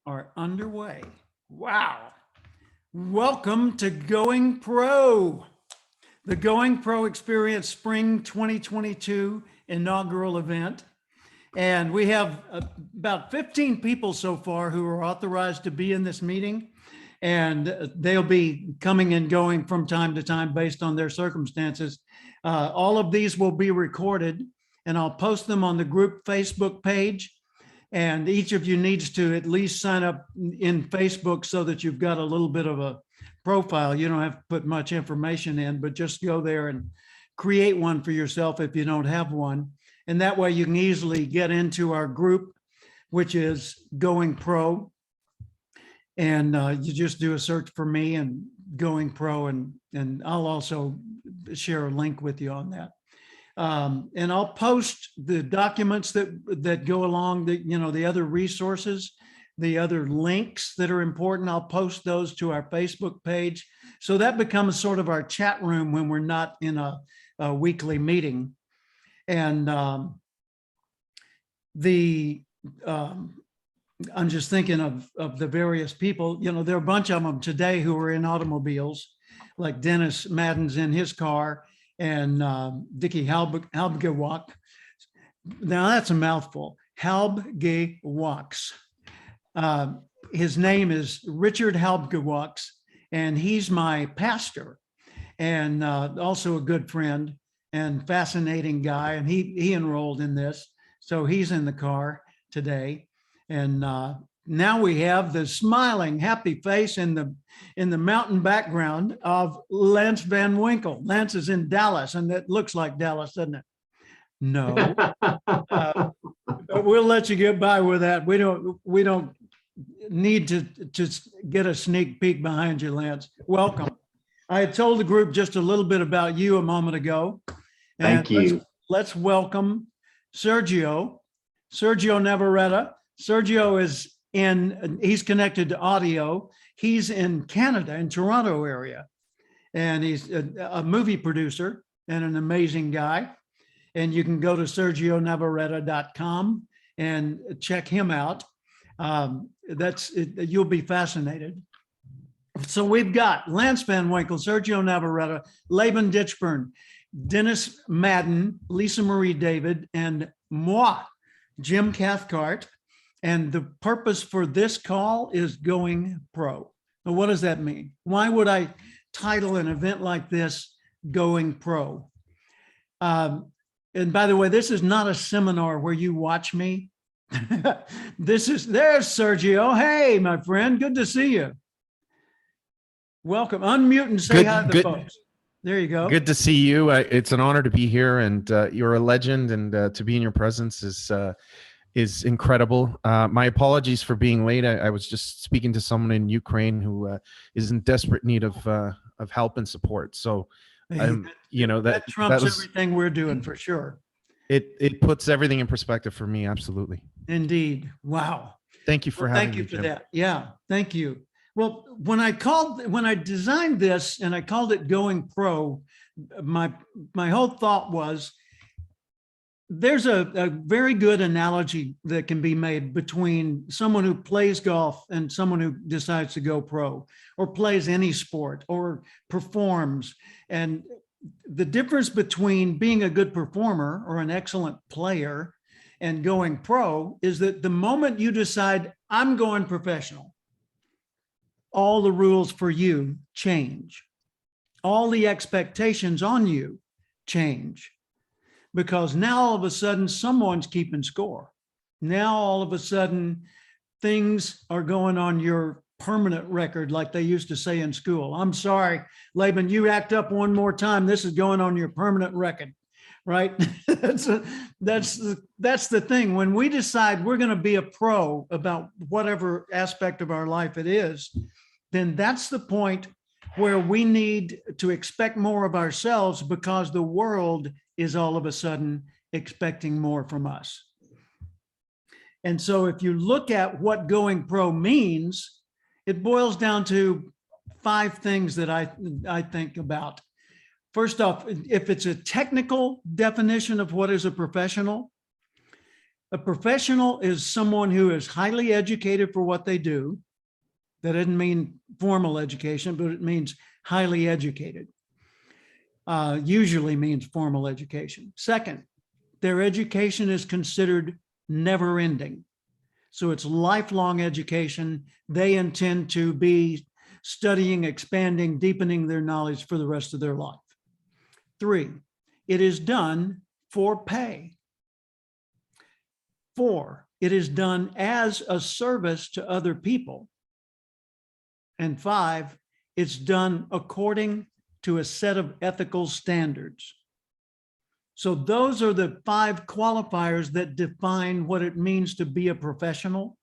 are underway. Wow. Welcome to Going Pro, the Going Pro Experience Spring 2022 inaugural event. And we have about 15 people so far who are authorized to be in this meeting. And they'll be coming and going from time to time based on their circumstances. All of these will be recorded, and I'll post them on the group Facebook page. And each of you needs to at least sign up in Facebook so that you've got a little bit of a profile. You don't have to put much information in, but just go there and create one for yourself if you don't have one. And that way you can easily get into our group, which is Going Pro. And you just do a search for me and Going Pro, and I'll also share a link with you on that. And I'll post the documents that go along, the other resources, the other links that are important. I'll post those to our Facebook page. So that becomes sort of our chat room when we're not in a weekly meeting. And I'm just thinking of the various people, there are a bunch of them today who are in automobiles, like Dennis Madden's in his car, and Dickie Halbgewach. Now that's a mouthful. Halbgewachs. His name is Richard Halbgewachs, and he's my pastor, and also a good friend and fascinating guy. And he enrolled in this, so he's in the car today. And now we have the smiling, happy face in the mountain background of Lance Van Winkle. Lance is in Dallas, and that looks like Dallas, doesn't it? No, but we'll let you get by with that. We don't need to get a sneak peek behind you, Lance. Welcome. I had told the group just a little bit about you a moment ago. Thank you. Let's welcome Sergio Navarrete. Sergio he's connected to audio. He's in Canada, in Toronto area. And he's a movie producer and an amazing guy. And you can go to sergionavarrete.com and check him out. You'll be fascinated. So we've got Lance Van Winkle, Sergio Navarrete, Laban Ditchburn, Dennis Madden, Lisa Marie David, and moi, Jim Cathcart. And the purpose for this call is Going Pro. Now, what does that mean? Why would I title an event like this Going Pro? And by the way, this is not a seminar where you watch me. There's Sergio. Hey, my friend, good to see you. Welcome. Unmute and say hi to the folks. There you go. Good to see you. It's an honor to be here, and you're a legend, and to be in your presence is incredible. My apologies for being late. I was just speaking to someone in Ukraine who is in desperate need of help and support. So, that trumps everything we're doing for sure. It puts everything in perspective for me. Absolutely. Indeed. Wow. Thank you for having me. Thank you for Jim. that. Yeah. Thank you. Well, when I designed this and I called it Going Pro, my whole thought was, there's a very good analogy that can be made between someone who plays golf and someone who decides to go pro, or plays any sport, or performs. And the difference between being a good performer or an excellent player and going pro is that the moment you decide, I'm going professional, all the rules for you change. All the expectations on you change. Because now all of a sudden someone's keeping score. Now all of a sudden things are going on your permanent record, like they used to say in school. I'm sorry, Laban, you act up one more time, this is going on your permanent record, right? That's the thing. When we decide we're going to be a pro about whatever aspect of our life it is, then that's the point where we need to expect more of ourselves, because the world is all of a sudden expecting more from us. And so if you look at what going pro means, it boils down to 5 things that I think about. First off, if it's a technical definition of what is a professional, A professional is someone who is highly educated for what they do. That doesn't mean formal education, but it means highly educated. Usually means formal education. Second, their education is considered never ending. So it's lifelong education. They intend to be studying, expanding, deepening their knowledge for the rest of their life. 3, it is done for pay. 4, it is done as a service to other people. And 5, it's done according to a set of ethical standards. So those are the 5 qualifiers that define what it means to be a professional.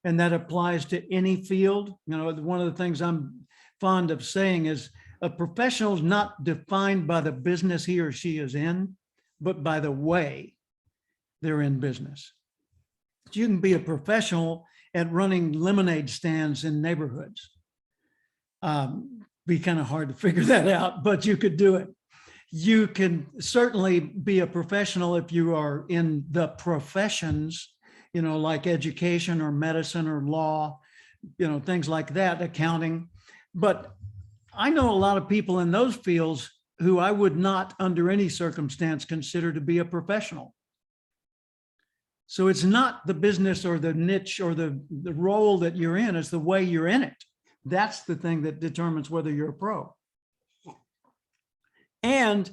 And that applies to any field. You know, one of the things I'm fond of saying is a professional is not defined by the business he or she is in, but by the way they're in business. You can be a professional at running lemonade stands in neighborhoods. Be kind of hard to figure that out, but you could do it. You can certainly be a professional if you are in the professions, you know, like education or medicine or law, you know, things like that, accounting. But I know a lot of people in those fields who I would not under any circumstance consider to be a professional. So it's not the business or the niche or the role that you're in, it's the way you're in it. That's the thing that determines whether you're a pro. And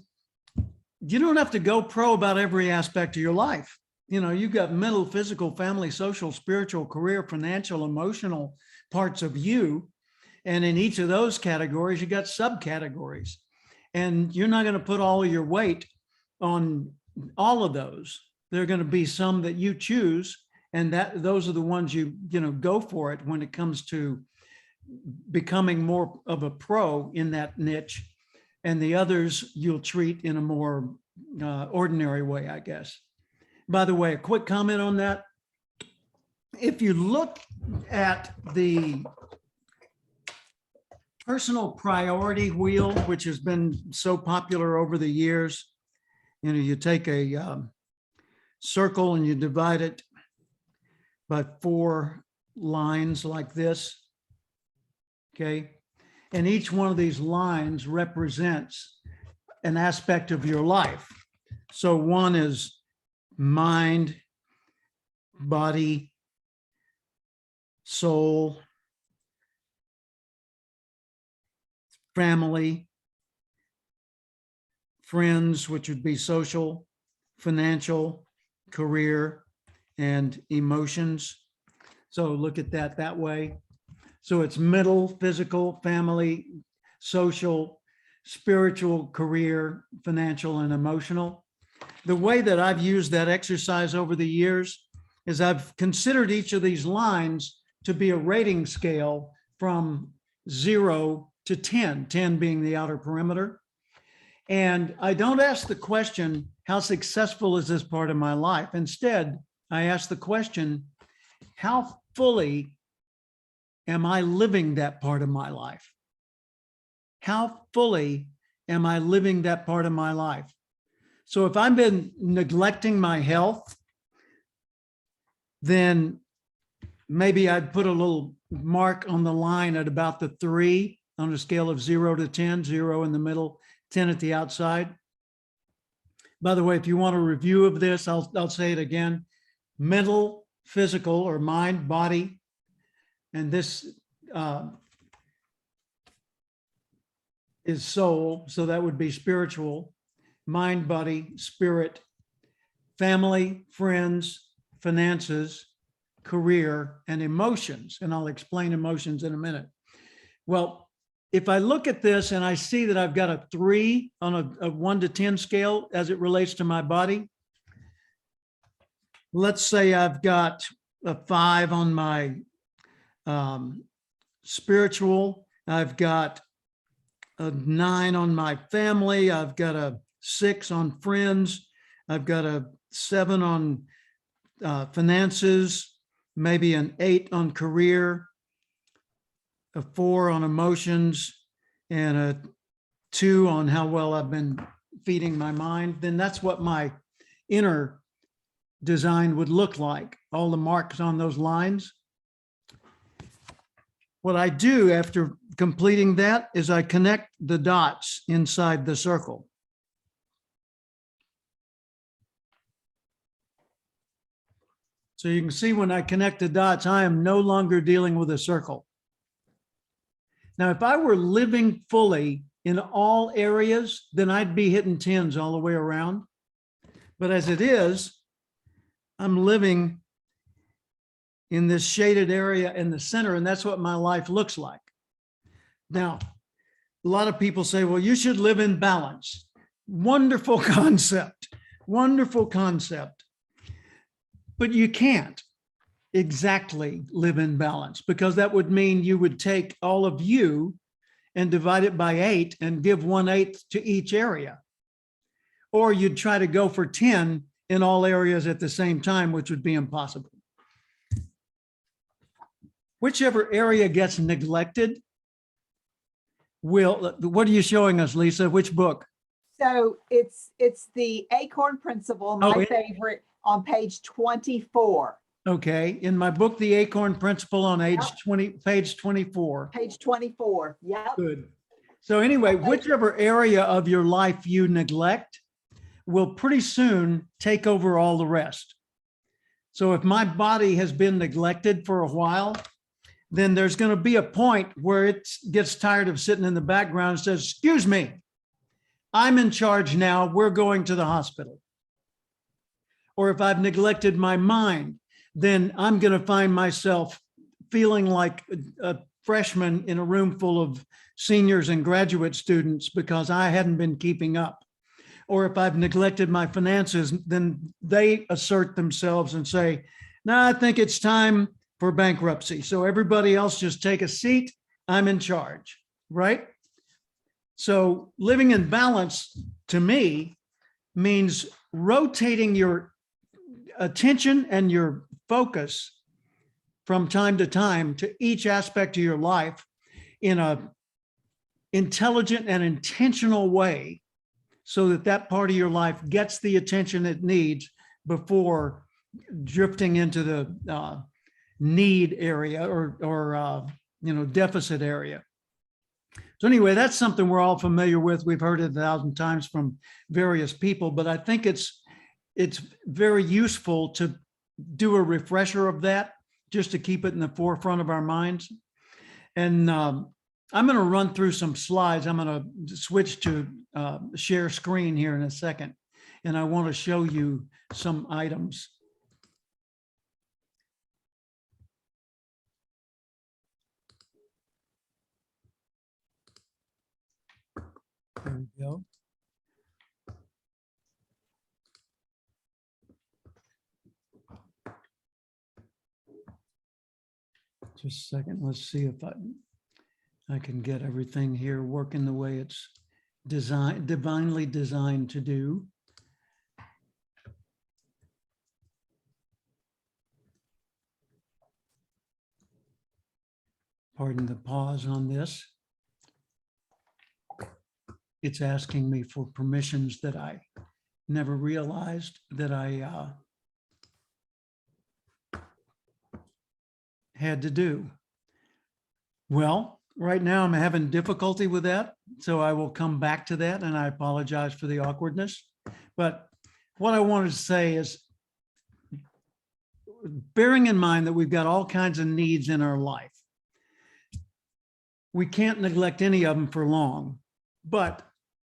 you don't have to go pro about every aspect of your life. You know, you've got mental, physical, family, social, spiritual, career, financial, emotional parts of you. And in each of those categories, you got subcategories. And you're not going to put all of your weight on all of those. There are going to be some that you choose, and those are the ones you go for it when it comes to becoming more of a pro in that niche. And the others you'll treat in a more ordinary way, I guess. By the way, a quick comment on that. If you look at the personal priority wheel, which has been so popular over the years, you know, you take a circle and you divide it by 4 lines like this, okay? And each one of these lines represents an aspect of your life. So one is mind, body, soul, family, friends, which would be social, financial, career, and emotions. So look at that way. So it's mental, physical, family, social, spiritual, career, financial, and emotional. The way that I've used that exercise over the years is I've considered each of these lines to be a rating scale from 0 to 10, 10 being the outer perimeter. And I don't ask the question, how successful is this part of my life? Instead, I ask the question, how fully am I living that part of my life? How fully am I living that part of my life? So if I've been neglecting my health, then maybe I'd put a little mark on the line at about the 3 on a scale of 0 to 10, 0 in the middle, 10 at the outside. By the way, if you want a review of this, I'll say it again. Mental, physical, or mind, body, and this is soul, so that would be spiritual, mind, body, spirit, family, friends, finances, career, and emotions. And I'll explain emotions in a minute. Well, if I look at this and I see that I've got a 3 on a 1 to 10 scale as it relates to my body, let's say I've got a 5 on my spiritual, I've got a 9 on my family, I've got a 6 on friends, I've got a 7 on finances, maybe an 8 on career, a 4 on emotions, and a 2 on how well I've been feeding my mind, then that's what my inner design would look like, all the marks on those lines. What I do after completing that is I connect the dots inside the circle. So you can see when I connect the dots, I am no longer dealing with a circle. Now, if I were living fully in all areas, then I'd be hitting 10s all the way around. But as it is, I'm living in this shaded area in the center, and that's what my life looks like. Now, a lot of people say, well, you should live in balance. Wonderful concept, wonderful concept. But you can't exactly live in balance, because that would mean you would take all of you and divide it by 8 and give 1/8 to each area. Or you'd try to go for 10 in all areas at the same time, which would be impossible. Whichever area gets neglected will, what are you showing us, Lisa? Which book? So it's the Acorn Principle, my favorite, on page 24. Okay, in my book, The Acorn Principle, on page 24. Page 24, yep. Good. So anyway, whichever area of your life you neglect will pretty soon take over all the rest. So if my body has been neglected for a while, then there's going to be a point where it gets tired of sitting in the background and says, excuse me, I'm in charge now, we're going to the hospital. Or if I've neglected my mind, then I'm going to find myself feeling like a freshman in a room full of seniors and graduate students because I hadn't been keeping up. Or if I've neglected my finances, then they assert themselves and say, no, I think it's time for bankruptcy. So everybody else just take a seat. I'm in charge, right? So living in balance to me means rotating your attention and your focus from time to time to each aspect of your life in a intelligent and intentional way, so that that part of your life gets the attention it needs before drifting into the need area or deficit area. So anyway, that's something we're all familiar with. We've heard it 1,000 times from various people, but I think it's very useful to do a refresher of that, just to keep it in the forefront of our minds. And I'm going to run through some slides. I'm going to switch to share screen here in a second, and I want to show you some items. There we go. Just a second. Let's see if I can get everything here working the way it's divinely designed to do. Pardon the pause on this. It's asking me for permissions that I never realized that I had to do. Well, right now I'm having difficulty with that, so I will come back to that, and I apologize for the awkwardness. But what I wanted to say is, bearing in mind that we've got all kinds of needs in our life, we can't neglect any of them for long, but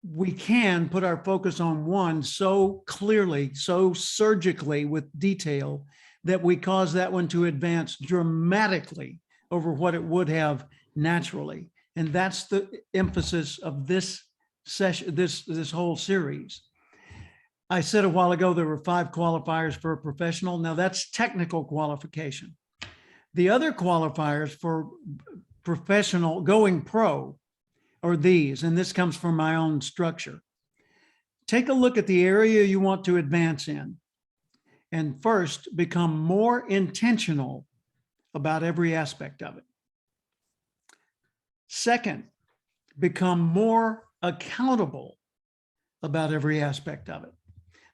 we can put our focus on one so clearly, so surgically with detail, that we cause that one to advance dramatically over what it would have naturally. And that's the emphasis of this session, this whole series. I said a while ago there were 5 qualifiers for a professional. Now that's technical qualification. The other qualifiers for professional going pro are these, and this comes from my own structure. Take a look at the area you want to advance in, and first become more intentional about every aspect of it. Second, become more accountable about every aspect of it.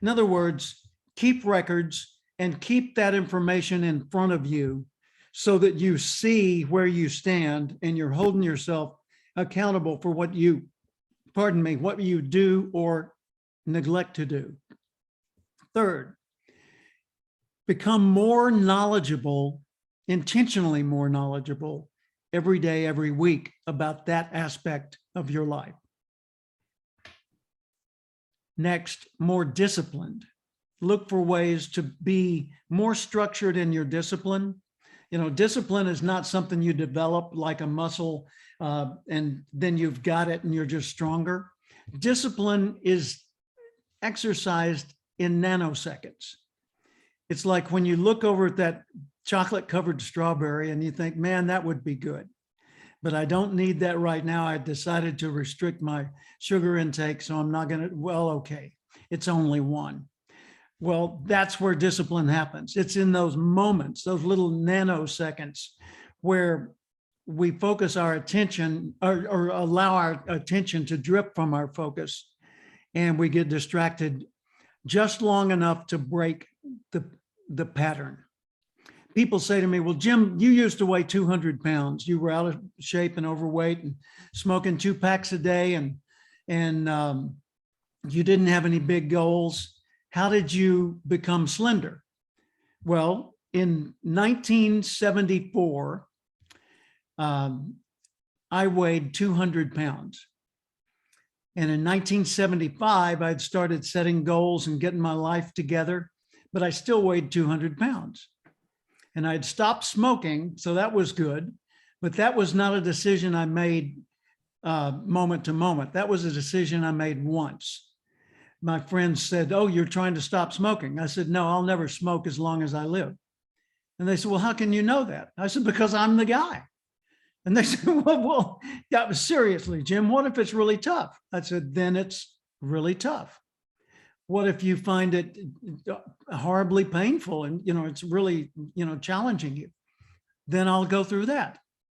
In other words, keep records and keep that information in front of you so that you see where you stand and you're holding yourself accountable for what you, what you do or neglect to do. Third, become more knowledgeable, intentionally more knowledgeable every day, every week about that aspect of your life. Next, more disciplined. Look for ways to be more structured in your discipline. You know, discipline is not something you develop like a muscle and then you've got it and you're just stronger. Discipline is exercised in nanoseconds. It's like when you look over at that chocolate covered strawberry and you think, man, that would be good, but I don't need that right now. I decided to restrict my sugar intake, so I'm not gonna, well, okay, it's only one. Well, that's where discipline happens. It's in those moments, those little nanoseconds where we focus our attention or allow our attention to drift from our focus and we get distracted just long enough to break the pattern. People say to me, well, Jim, you used to weigh 200 pounds. You were out of shape and overweight and smoking 2 packs a day and you didn't have any big goals. How did you become slender? Well, in 1974, I weighed 200 pounds. And in 1975, I'd started setting goals and getting my life together, but I still weighed 200 pounds. And I'd stopped smoking, so that was good. But that was not a decision I made moment to moment. That was a decision I made once. My friends said, oh, you're trying to stop smoking. I said, no, I'll never smoke as long as I live. And they said, well, how can you know that? I said, because I'm the guy. And they said, well, that was seriously, Jim, what if it's really tough? I said, then it's really tough. What if you find it horribly painful and, you know, it's really, you know, challenging you? Then I'll go through that.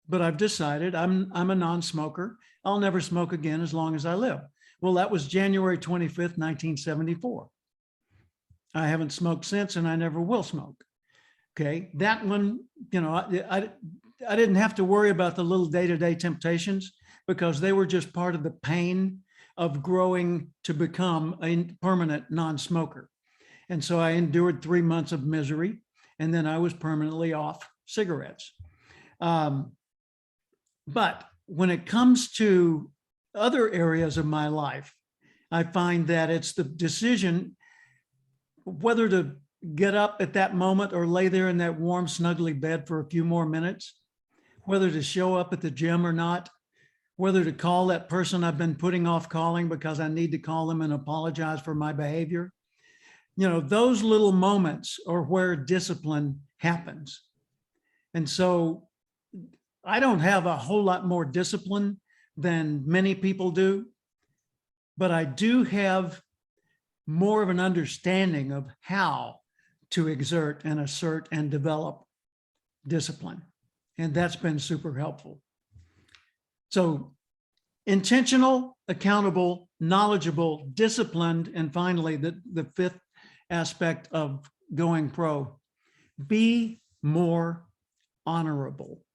But I've decided I'm a non-smoker. I'll never smoke again as long as I live. Well, that was January 25th, 1974. I haven't smoked since and I never will smoke. Okay, that one, you know, I didn't have to worry about the little day-to-day temptations because they were just part of the pain of growing to become a permanent non-smoker. And so I endured 3 months of misery and then I was permanently off cigarettes. But when it comes to other areas of my life, I find that it's the decision whether to get up at that moment or lay there in that warm, snuggly bed for a few more minutes, whether to show up at the gym or not, whether to call that person I've been putting off calling because I need to call them and apologize for my behavior. You know, those little moments are where discipline happens. And so I don't have a whole lot more discipline than many people do, but I do have more of an understanding of how to exert and assert and develop discipline. And that's been super helpful. So intentional, accountable, knowledgeable, disciplined, and finally, the fifth aspect of going pro, be more honorable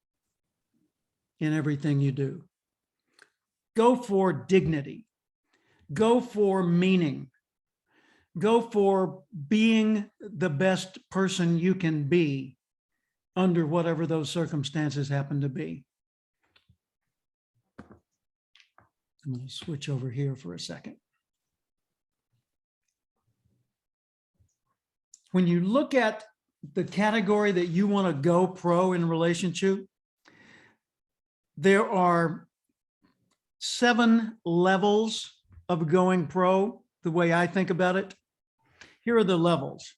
in everything you do. Go for dignity. Go for meaning. Go for being the best person you can be under whatever those circumstances happen to be. I'm going to switch over here for a second. When you look at the category that you want to go pro in relationship, there are 7 levels of going pro, the way I think about it. Here are the levels.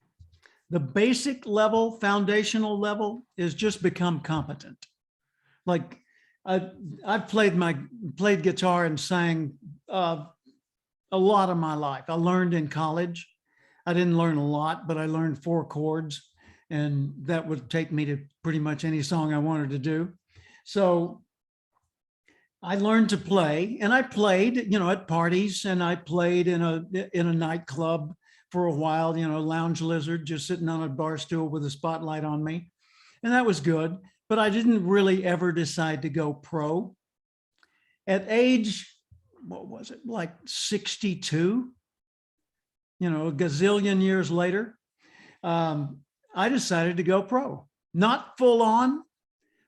The basic level, foundational level is just become competent. Like I've played guitar and sang a lot of my life. I learned in college. I didn't learn a lot, but I learned 4 chords, and that would take me to pretty much any song I wanted to do. So I learned to play, and I played, you know, at parties, and I played in a nightclub for a while, you know, lounge lizard, just sitting on a bar stool with a spotlight on me. And that was good, but I didn't really ever decide to go pro. At age, what was it, like 62, you know, a gazillion years later, I decided to go pro, not full on,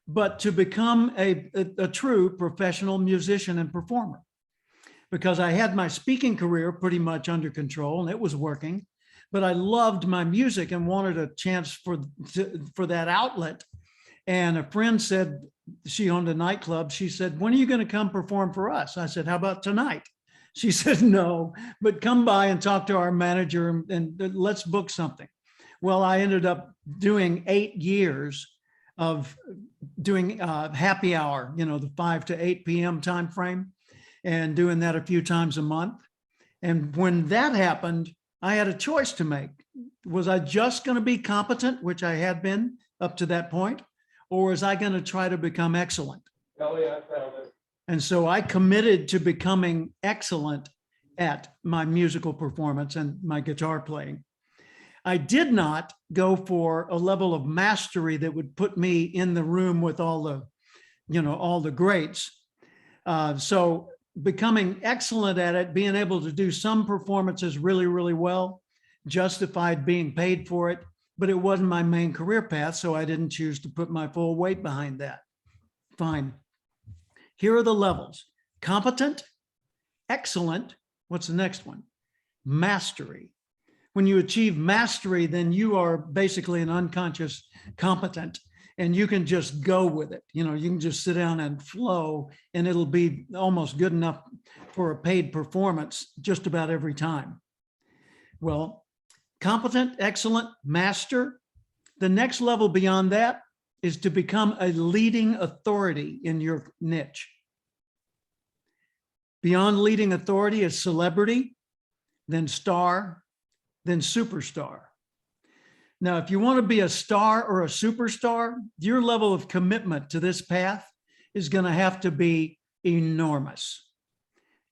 but to become a true professional musician and performer. Because I had my speaking career pretty much under control and it was working, but I loved my music and wanted a chance for that outlet. And a friend said, she owned a nightclub. She said, when are you going to come perform for us? I said, how about tonight? She said, no, but come by and talk to our manager and let's book something. Well, I ended up doing 8 years of doing happy hour, you know, the 5 to 8 p.m. time frame, and doing that a few times a month. And when that happened, I had a choice to make. Was I just going to be competent, which I had been up to that point, or was I going to try to become excellent? Oh, yeah, I found it. And so I committed to becoming excellent at my musical performance and my guitar playing. I did not go for a level of mastery that would put me in the room with all the, you know, all the greats. So becoming excellent at it, being able to do some performances really, really well, justified being paid for it, but it wasn't my main career path. So I didn't choose to put my full weight behind that. Fine. Here are the levels: competent, excellent. What's the next one? Mastery. When you achieve mastery, then you are basically an unconscious competent, and you can just go with it. You know, you can just sit down and flow, and it'll be almost good enough for a paid performance just about every time. Well, competent, excellent, master. The next level beyond that is to become a leading authority in your niche. Beyond leading authority is celebrity, then star, then superstar. Now, if you want to be a star or a superstar, your level of commitment to this path is going to have to be enormous,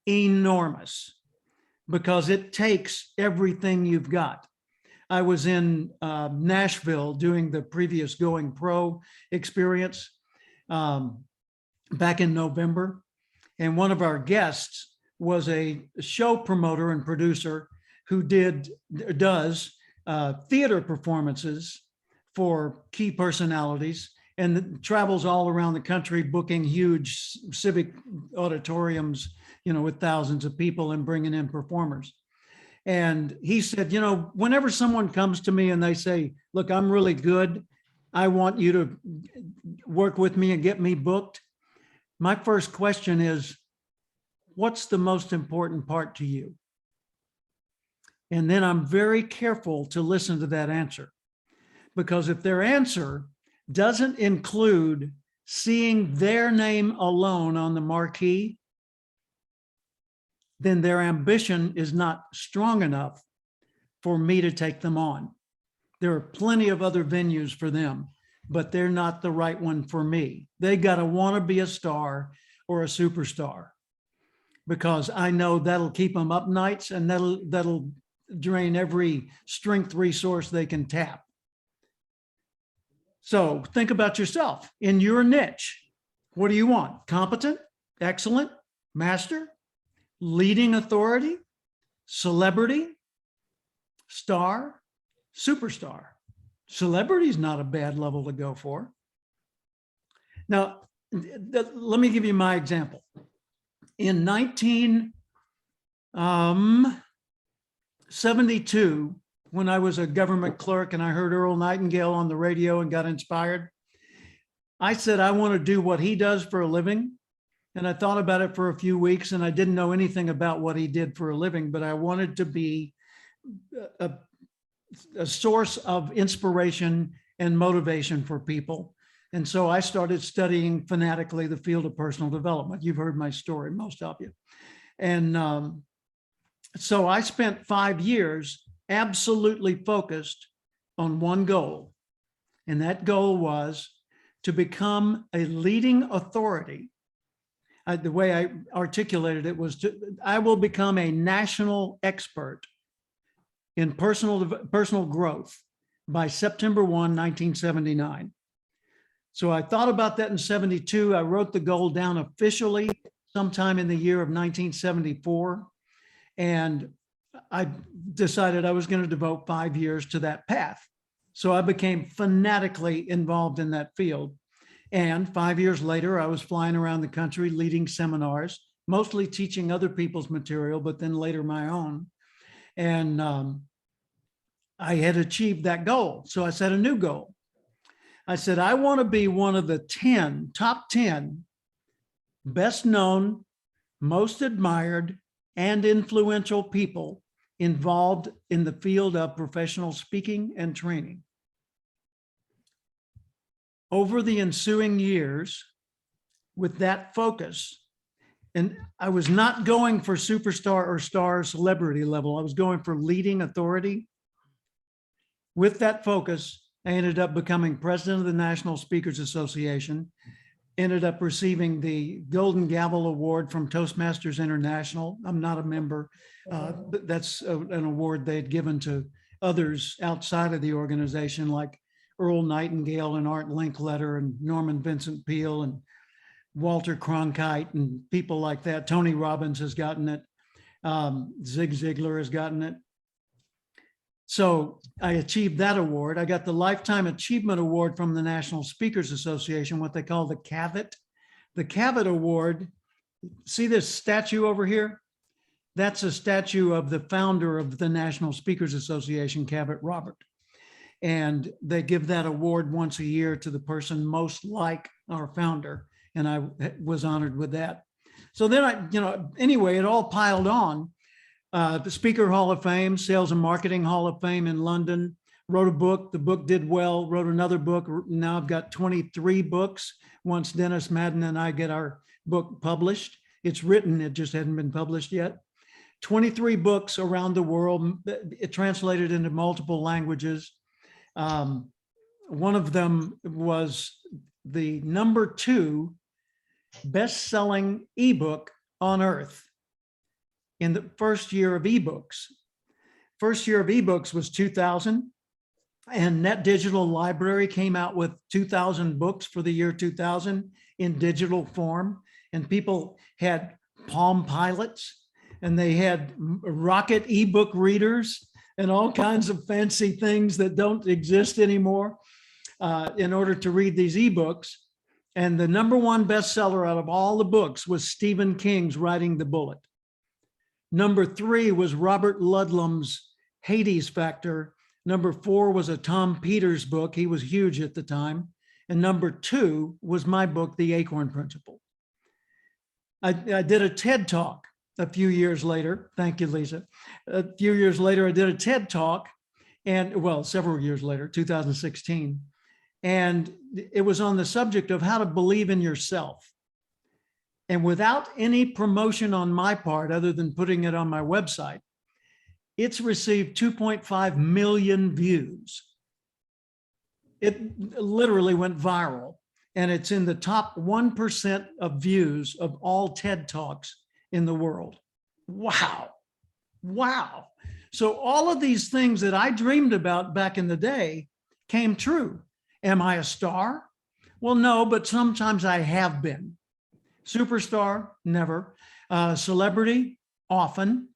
enormous, because it takes everything you've got. I was in Nashville doing the previous Going Pro experience back in November. And one of our guests was a show promoter and producer who does theater performances for key personalities and travels all around the country, booking huge civic auditoriums, you know, with thousands of people and bringing in performers. And he said, you know, whenever someone comes to me and they say, look, I'm really good, I want you to work with me and get me booked, my first question is, what's the most important part to you? And then I'm very careful to listen to that answer, because if their answer doesn't include seeing their name alone on the marquee, then their ambition is not strong enough for me to take them on. There are plenty of other venues for them, but they're not the right one for me. They got to want to be a star or a superstar, because I know that'll keep them up nights and that'll drain every strength resource they can tap. So think about yourself in your niche. What do you want? Competent, excellent, master, leading authority, celebrity, star, superstar. Celebrity is not a bad level to go for. Now, let me give you my example. In 1972, when I was a government clerk and I heard Earl Nightingale on the radio and got inspired, I said, I want to do what he does for a living. And I thought about it for a few weeks, and I didn't know anything about what he did for a living, but I wanted to be a source of inspiration and motivation for people. And so I started studying fanatically the field of personal development. You've heard my story, most of you. And so I spent 5 years absolutely focused on one goal. And that goal was to become a leading authority. The way I articulated it was I will become a national expert in personal growth by September 1, 1979. So I thought about that in 72. I wrote the goal down officially sometime in the year of 1974. And I decided I was going to devote 5 years to that path. So I became fanatically involved in that field. And 5 years later, I was flying around the country leading seminars, mostly teaching other people's material, but then later my own. And I had achieved that goal. So I set a new goal. I said, I want to be one of the top 10 best known, most admired, and influential people involved in the field of professional speaking and training. Over the ensuing years, with that focus, and I was not going for superstar or star celebrity level, I was going for leading authority. With that focus, I ended up becoming president of the National Speakers Association, ended up receiving the Golden Gavel Award from Toastmasters International. I'm not a member, but that's an award they had given to others outside of the organization, like Earl Nightingale and Art Linkletter and Norman Vincent Peale and Walter Cronkite and people like that. Tony Robbins has gotten it. Zig Ziglar has gotten it. So I achieved that award. I got the Lifetime Achievement Award from the National Speakers Association, what they call the CAVIT. The CAVIT Award, see this statue over here? That's a statue of the founder of the National Speakers Association, Cavett Robert. And they give that award once a year to the person most like our founder. And I was honored with that. So then anyway, it all piled on. The Speaker Hall of Fame, Sales and Marketing Hall of Fame in London, wrote a book. The book did well, wrote another book. Now I've got 23 books once Dennis Madden and I get our book published. It's written, it just hadn't been published yet. 23 books around the world, it translated into multiple languages. One of them was the #2 best-selling ebook on earth in the first year of ebooks. First year of ebooks was 2000, and Net Digital Library came out with 2,000 books for the year 2000 in digital form, and people had Palm Pilots, and they had Rocket ebook readers and all kinds of fancy things that don't exist anymore in order to read these ebooks. And the #1 bestseller out of all the books was Stephen King's Riding the Bullet. #3 was Robert Ludlum's Hades Factor. #4 was a Tom Peters book. He was huge at the time. And #2 was my book, The Acorn Principle. I did a TED Talk a few years later. Thank you, Lisa. A few years later, I did a TED Talk, and well, several years later, 2016. And it was on the subject of how to believe in yourself. And without any promotion on my part, other than putting it on my website, it's received 2.5 million views. It literally went viral, and it's in the top 1% of views of all TED Talks in the world. Wow. Wow. So all of these things that I dreamed about back in the day came true. Am I a star? Well, no, but sometimes I have been. Superstar, never. Celebrity, often.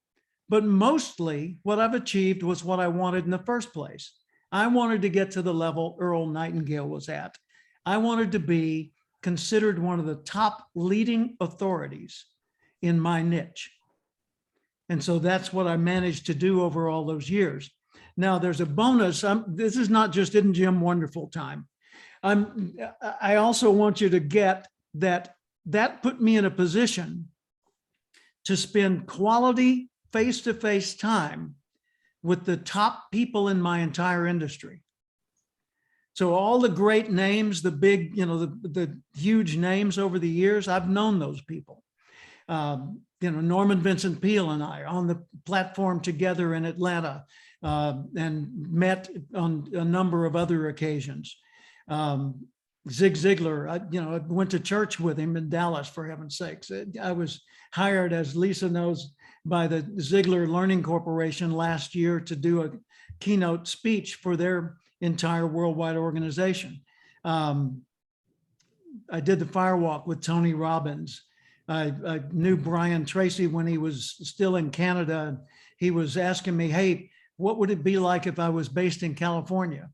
But mostly what I've achieved was what I wanted in the first place. I wanted to get to the level Earl Nightingale was at. I wanted to be considered one of the top leading authorities in my niche. And so that's what I managed to do over all those years. Now there's a bonus. This is not just in Jim Wonderful time. I also want you to get that put me in a position to spend quality face-to-face time with the top people in my entire industry. So all the great names, the big, the huge names over the years, I've known those people. Norman Vincent Peale and I on the platform together in Atlanta and met on a number of other occasions. Zig Ziglar, I went to church with him in Dallas, for heaven's sakes. I was hired, as Lisa knows, by the Ziegler Learning Corporation last year to do a keynote speech for their entire worldwide organization. I did the firewalk with Tony Robbins. I knew Brian Tracy when he was still in Canada. He was asking me, hey, what would it be like if I was based in California?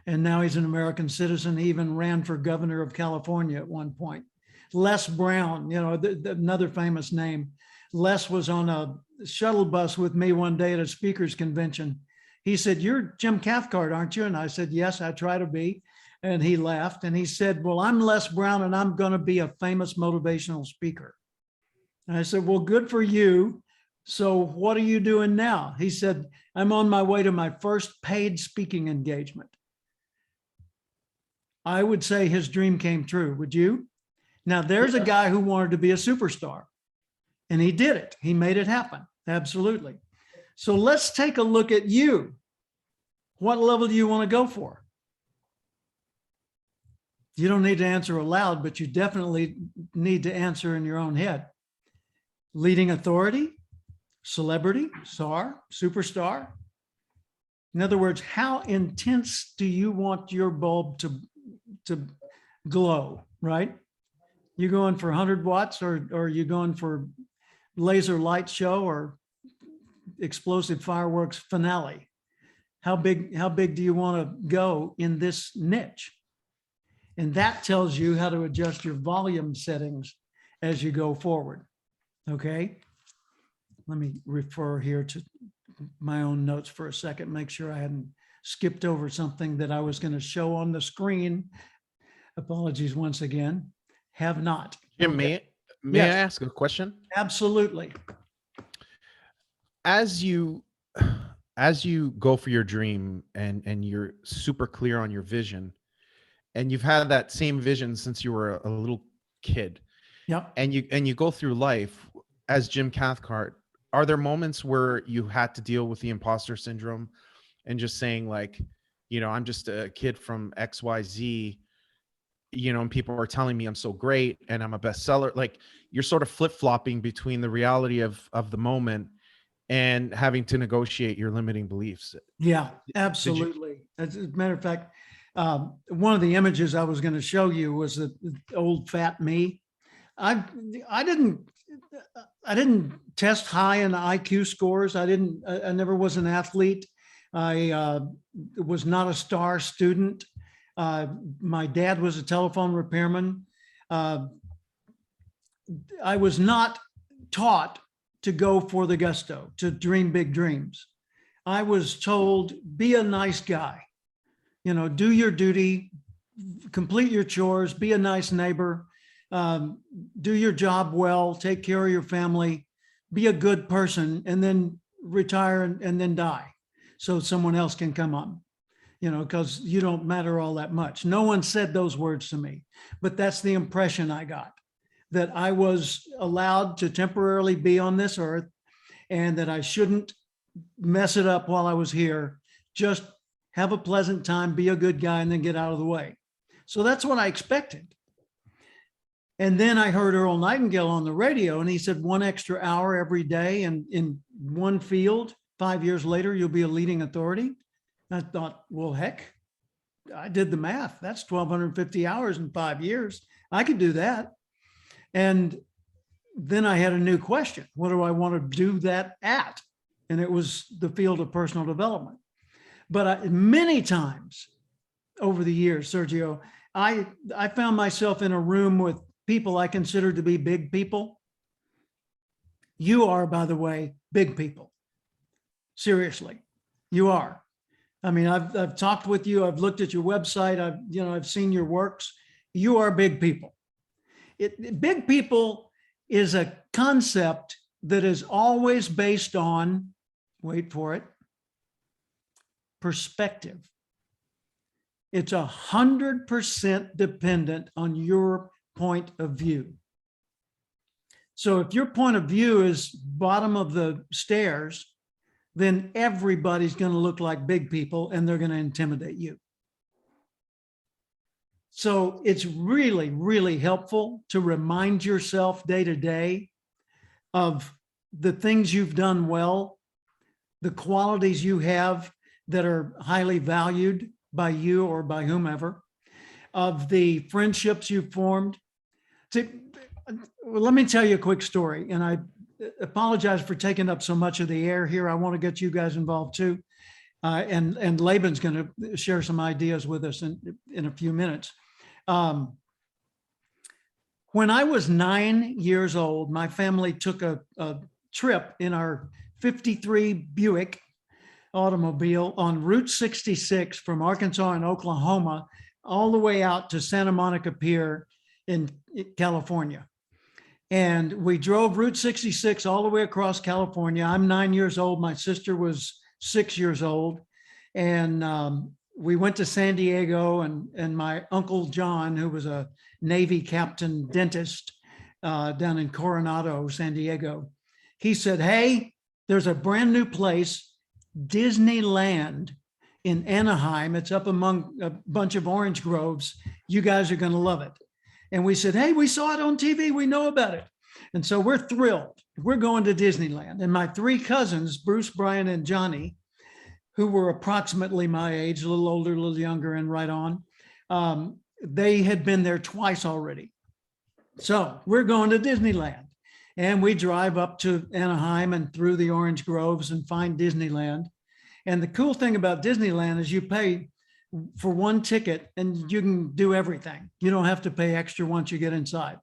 And now he's an American citizen. He even ran for governor of California at one point. Les Brown, you know, another famous name. Les was on a shuttle bus with me one day at a speakers convention. He said, "You're Jim Cathcart, aren't you?" And I said, "Yes, I try to be." And he laughed and he said, "Well, I'm Les Brown and I'm going to be a famous motivational speaker." And I said, "Well, good for you. So what are you doing now?" He said, "I'm on my way to my first paid speaking engagement." I would say his dream came true. Would you? Now, there's a guy who wanted to be a superstar, and he did it. He made it happen. Absolutely. So let's take a look at you. What level do you want to go for? You don't need to answer aloud, but you definitely need to answer in your own head. Leading authority, celebrity, star, superstar. In other words, how intense do you want your bulb to glow, right? You going for 100 watts or are you going for laser light show or explosive fireworks finale? How big do you want to go in this niche? And that tells you how to adjust your volume settings as you go forward. Okay. Let me refer here to my own notes for a second, make sure I hadn't skipped over something that I was going to show on the screen. Apologies once again. Have not. Jim, Okay. may Yes. I ask a question? Absolutely. As you go for your dream and you're super clear on your vision, and you've had that same vision since you were a little kid, Yep. and you go through life as Jim Cathcart, are there moments where you had to deal with the imposter syndrome and just saying like, you know, I'm just a kid from XYZ, you know, and people are telling me I'm so great and I'm a bestseller. Like you're sort of flip-flopping between the reality of the moment and having to negotiate your limiting beliefs. Yeah, absolutely. As a matter of fact, one of the images I was going to show you was the old fat me. I didn't test high in IQ scores. I never was an athlete. I was not a star student. My dad was a telephone repairman. I was not taught to go for the gusto, to dream big dreams. I was told, be a nice guy, you know, do your duty, complete your chores, be a nice neighbor, do your job well, take care of your family, be a good person, and then retire and then die so someone else can come on, you know, because you don't matter all that much. No one said those words to me, but that's the impression I got, that I was allowed to temporarily be on this earth and that I shouldn't mess it up while I was here. Just have a pleasant time, be a good guy, and then get out of the way. So that's what I expected. And then I heard Earl Nightingale on the radio, and he said 1 extra hour every day and in one field, 5 years later, you'll be a leading authority. I thought, well, heck, I did the math. That's 1,250 hours in 5 years. I could do that. And then I had a new question. What do I want to do that at? And it was the field of personal development. But many times over the years, Sergio, I found myself in a room with people I consider to be big people. You are, by the way, big people. Seriously, you are. I mean, I've talked with you. I've looked at your website. I've seen your works. You are big people. Big people is a concept that is always based on, wait for it, perspective. It's 100% dependent on your point of view. So if your point of view is bottom of the stairs, then everybody's going to look like big people and they're going to intimidate you. So it's really, really helpful to remind yourself day to day of the things you've done well, the qualities you have that are highly valued by you or by whomever, of the friendships you've formed. See, well, let me tell you a quick story, and I apologize for taking up so much of the air here. I want to get you guys involved too. And Laban's going to share some ideas with us in a few minutes. When I was 9 years old, my family took a trip in our 53 Buick automobile on Route 66 from Arkansas and Oklahoma all the way out to Santa Monica Pier in California. And we drove Route 66 all the way across California. I'm 9 years old. My sister was 6 years old. And we went to San Diego, and my Uncle John, who was a Navy captain dentist down in Coronado, San Diego, he said, hey, there's a brand new place, Disneyland in Anaheim. It's up among a bunch of orange groves. You guys are going to love it. And we said, hey, we saw it on TV. We know about it. And so we're thrilled. We're going to Disneyland. And my three cousins, Bruce, Brian, and Johnny, who were approximately my age, a little older, a little younger, and right on, they had been there twice already. So we're going to Disneyland. And we drive up to Anaheim and through the orange groves and find Disneyland. And the cool thing about Disneyland is you pay for one ticket and you can do everything. You don't have to pay extra once you get inside.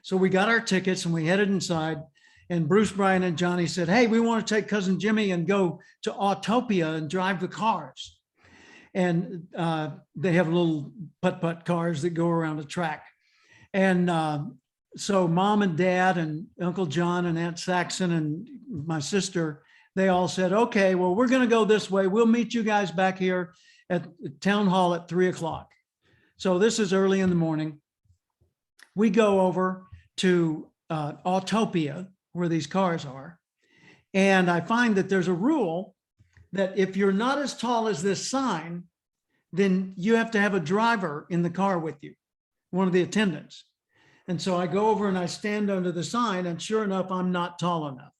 So we got our tickets and we headed inside, and Bruce, Brian, and Johnny said, hey, we want to take cousin Jimmy and go to Autopia and drive the cars. And they have little putt-putt cars that go around a track. And so mom and dad and Uncle John and Aunt Saxon and my sister, they all said, okay, well, we're going to go this way. We'll meet you guys back here at town hall at 3 o'clock. So this is early in the morning. We go over to Autopia, where these cars are. And I find that there's a rule that if you're not as tall as this sign, then you have to have a driver in the car with you, one of the attendants. And so I go over and I stand under the sign, and sure enough, I'm not tall enough.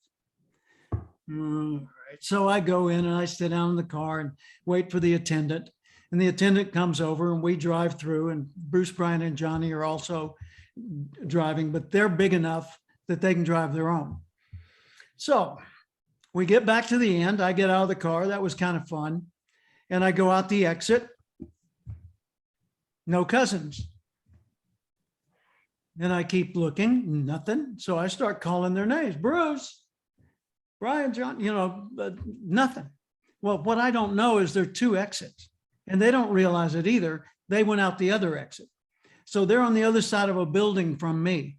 All right. So I go in and I sit down in the car and wait for the attendant. And the attendant comes over and we drive through, and Bruce, Brian, and Johnny are also driving, but they're big enough that they can drive their own. So we get back to the end. I get out of the car. That was kind of fun. And I go out the exit. No cousins. And I keep looking, nothing. So I start calling their names. Bruce, Brian, John, nothing. Well, what I don't know is there are two exits, and they don't realize it either. They went out the other exit. So they're on the other side of a building from me.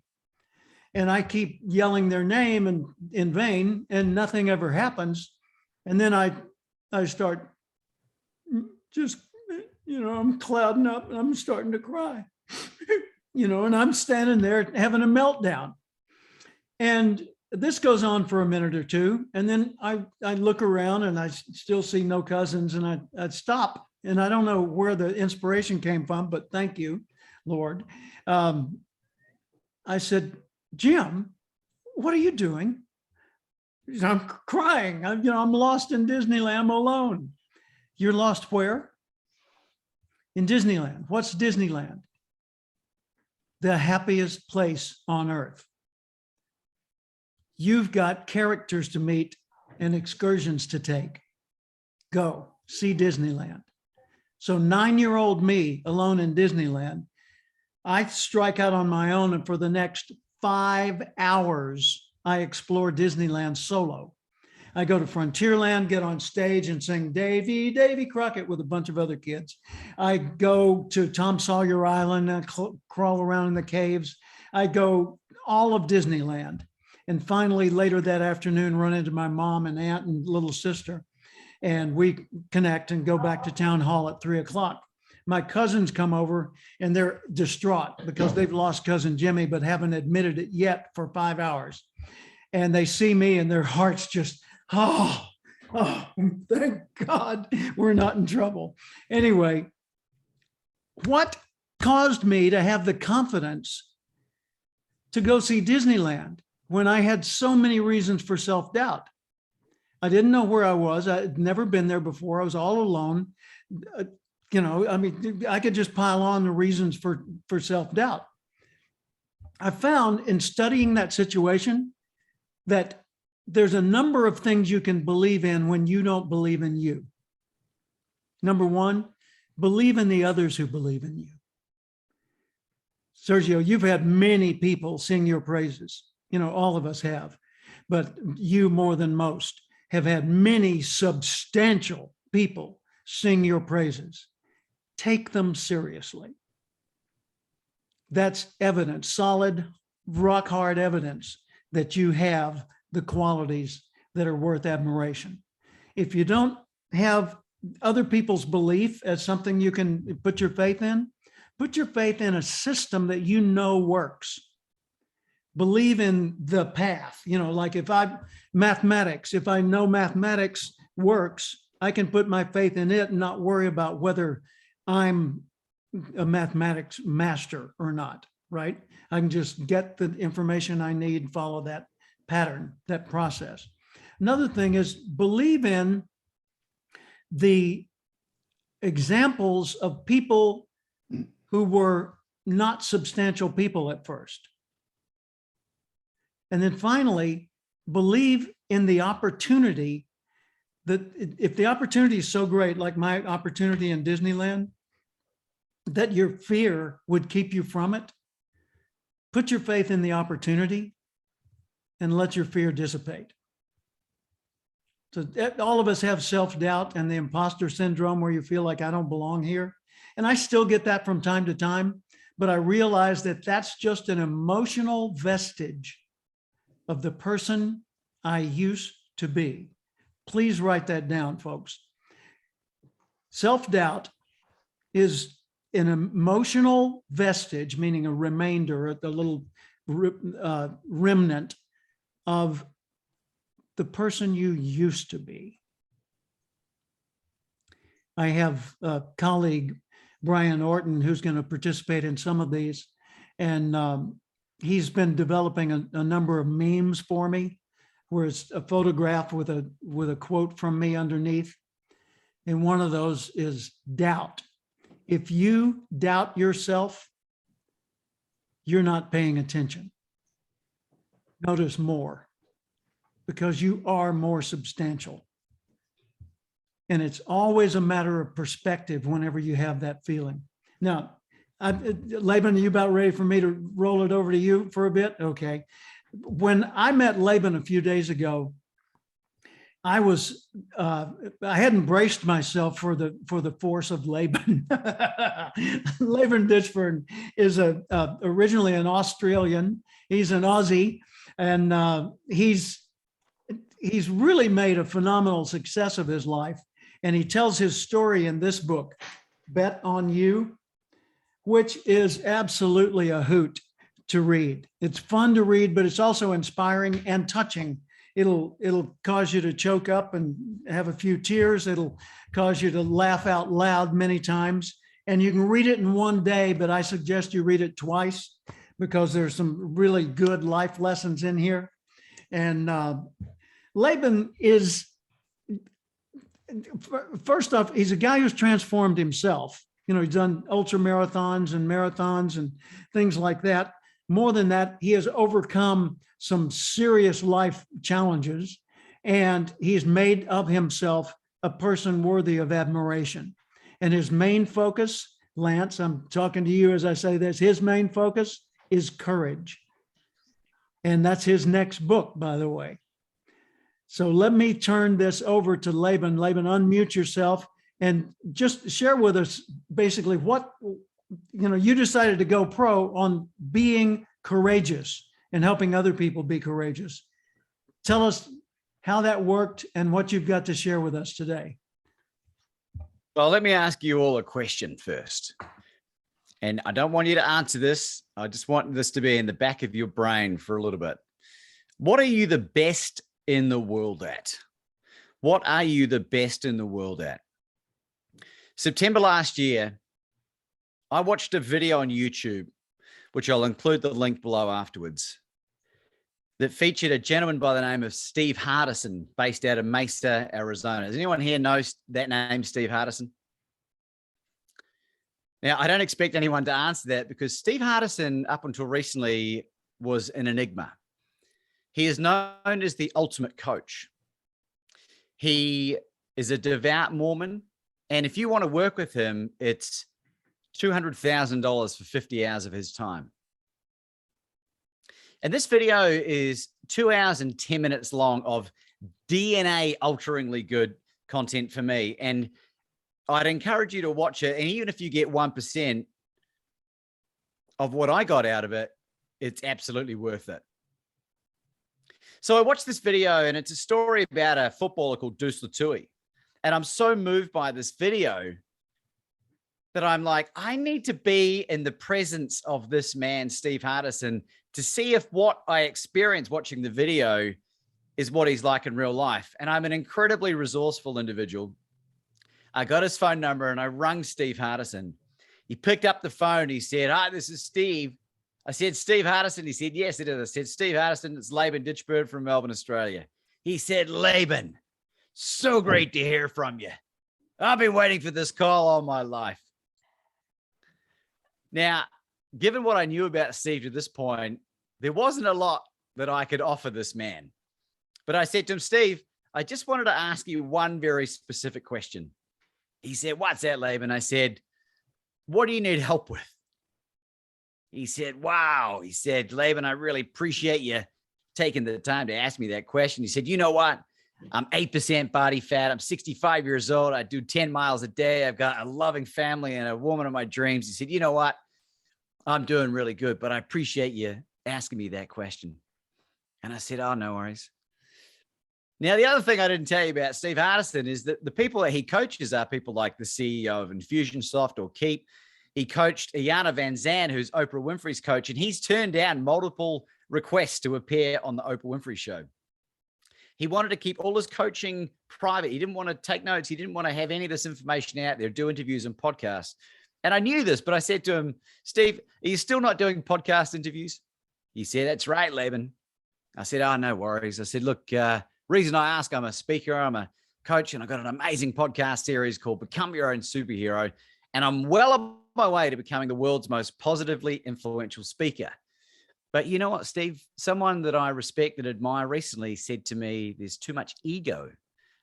And I keep yelling their name and in vain, and nothing ever happens. And then I start just, I'm clouding up and I'm starting to cry, and I'm standing there having a meltdown. And this goes on for a minute or two. And then I look around and I still see no cousins, and I stop. And I don't know where the inspiration came from, but thank you, Lord. I said, Jim, what are you doing? He said, I'm crying. I'm lost in Disneyland. I'm alone. You're lost where? In Disneyland. What's Disneyland? The happiest place on earth. You've got characters to meet and excursions to take. Go see Disneyland. So 9-year-old me alone in Disneyland, I strike out on my own, and for the next 5 hours, I explore Disneyland solo. I go to Frontierland, get on stage and sing Davy, Davy Crockett with a bunch of other kids. I go to Tom Sawyer Island and crawl around in the caves. I go all of Disneyland. And finally, later that afternoon, run into my mom and aunt and little sister. And we connect and go back to town hall at 3 o'clock. My cousins come over and they're distraught because they've lost cousin Jimmy, but haven't admitted it yet for 5 hours. And they see me and their hearts just, oh, thank God we're not in trouble. Anyway, what caused me to have the confidence to go see Disneyland? when I had so many reasons for self-doubt. I didn't know where I was. I'd never been there before. I was all alone. You know, I mean, I could just pile on the reasons for self-doubt. I found in studying that situation that there's a number of things you can believe in when you don't believe in you. Number one, believe in the others who believe in you. Sergio, you've had many people sing your praises. You know, all of us have, but you more than most have had many substantial people sing your praises. Take them seriously. That's evidence, solid, rock hard evidence that you have the qualities that are worth admiration. If you don't have other people's belief as something you can put your faith in a system that you know works. Believe in the path, you know, like if I know mathematics works, I can put my faith in it and not worry about whether I'm a mathematics master or not, right? I can just get the information I need, follow that pattern, that process. Another thing is believe in the examples of people who were not substantial people at first. And then finally, believe in the opportunity that if the opportunity is so great, like my opportunity in Disneyland, that your fear would keep you from it. Put your faith in the opportunity and let your fear dissipate. So all of us have self-doubt and the imposter syndrome where you feel like I don't belong here. And I still get that from time to time, but I realize that that's just an emotional vestige of the person I used to be. Please write that down, folks. Self-doubt is an emotional vestige, meaning a remainder, a little remnant of the person you used to be. I have a colleague, Brian Orton, who's going to participate in some of these, and he's been developing a number of memes for me, where it's a photograph with a quote from me underneath, and one of those is doubt. If you doubt yourself, you're not paying attention. Notice more, because you are more substantial. And it's always a matter of perspective whenever you have that feeling. Now, Laban, are you about ready for me to roll it over to you for a bit? Okay. When I met Laban a few days ago, I hadn't braced myself for the force of Laban. Laban Ditchburn is originally an Australian. He's an Aussie, and he's really made a phenomenal success of his life. And he tells his story in this book, Bet on You, which is absolutely a hoot to read. It's fun to read, but it's also inspiring and touching. It'll cause you to choke up and have a few tears. It'll cause you to laugh out loud many times. And you can read it in one day, but I suggest you read it twice because there's some really good life lessons in here. And Laban is, first off, he's a guy who's transformed himself. You know, he's done ultra marathons and things like that. More than that, he has overcome some serious life challenges, and he's made of himself a person worthy of admiration. And his main focus, Lance, I'm talking to you as I say this, his main focus is courage. And that's his next book, by the way. So let me turn this over to Laban. Laban, unmute yourself and just share with us basically what, you know, you decided to go pro on being courageous and helping other people be courageous. Tell us how that worked and what you've got to share with us today. Well, let me ask you all a question first. And I don't want you to answer this. I just want this to be in the back of your brain for a little bit. What are you the best in the world at? What are you the best in the world at? September last year, I watched a video on YouTube, which I'll include the link below afterwards. that featured a gentleman by the name of Steve Hardison, based out of Mesa, Arizona. Does anyone here know that name, Steve Hardison? Now, I don't expect anyone to answer that because Steve Hardison, up until recently, was an enigma. He is known as the ultimate coach. He is a devout Mormon. And if you want to work with him, it's $200,000 for 50 hours of his time. And this video is 2 hours and 10 minutes long of DNA alteringly good content for me. And I'd encourage you to watch it. And even if you get 1% of what I got out of it, it's absolutely worth it. So I watched this video, and it's a story about a footballer called Deuce Latui. And I'm so moved by this video that I'm like, I need to be in the presence of this man, Steve Hardison, to see if what I experienced watching the video is what he's like in real life. And I'm an incredibly resourceful individual. I got his phone number and I rung Steve Hardison. He picked up the phone. He said, "Hi, this is Steve." I said, "Steve Hardison?" He said, "Yes, it is." I said, "Steve Hardison, it's Laban Ditchburn from Melbourne, Australia." He said, "Laban, so great to hear from you. I've been waiting for this call all my life." Now, given what I knew about Steve to this point, there wasn't a lot that I could offer this man. But I said to him, "Steve, I just wanted to ask you one very specific question." He said, "What's that, Laban?" I said, "What do you need help with?" He said, "Wow." He said, "Laban, I really appreciate you taking the time to ask me that question." He said, "You know what? I'm 8% body fat. I'm 65 years old. I do 10 miles a day. I've got a loving family and a woman of my dreams." He said, "You know what? I'm doing really good, but I appreciate you asking me that question." And I said, "Oh, no worries." Now, the other thing I didn't tell you about Steve Hardison is that the people that he coaches are people like the CEO of Infusionsoft or Keep. He coached Iyanla Vanzant, who's Oprah Winfrey's coach, and he's turned down multiple requests to appear on the Oprah Winfrey Show. He wanted to keep all his coaching private. He didn't want to take notes. He didn't want to have any of this information out there, do interviews and podcasts. And I knew this, but I said to him, "Steve, are you still not doing podcast interviews?" He said, "That's right, Laban." I said, "Oh, no worries." I said, "Look, reason I ask, I'm a speaker, I'm a coach, and I've got an amazing podcast series called Become Your Own Superhero. And I'm well on my way to becoming the world's most positively influential speaker. But you know what, Steve? Someone that I respect and admire recently said to me, there's too much ego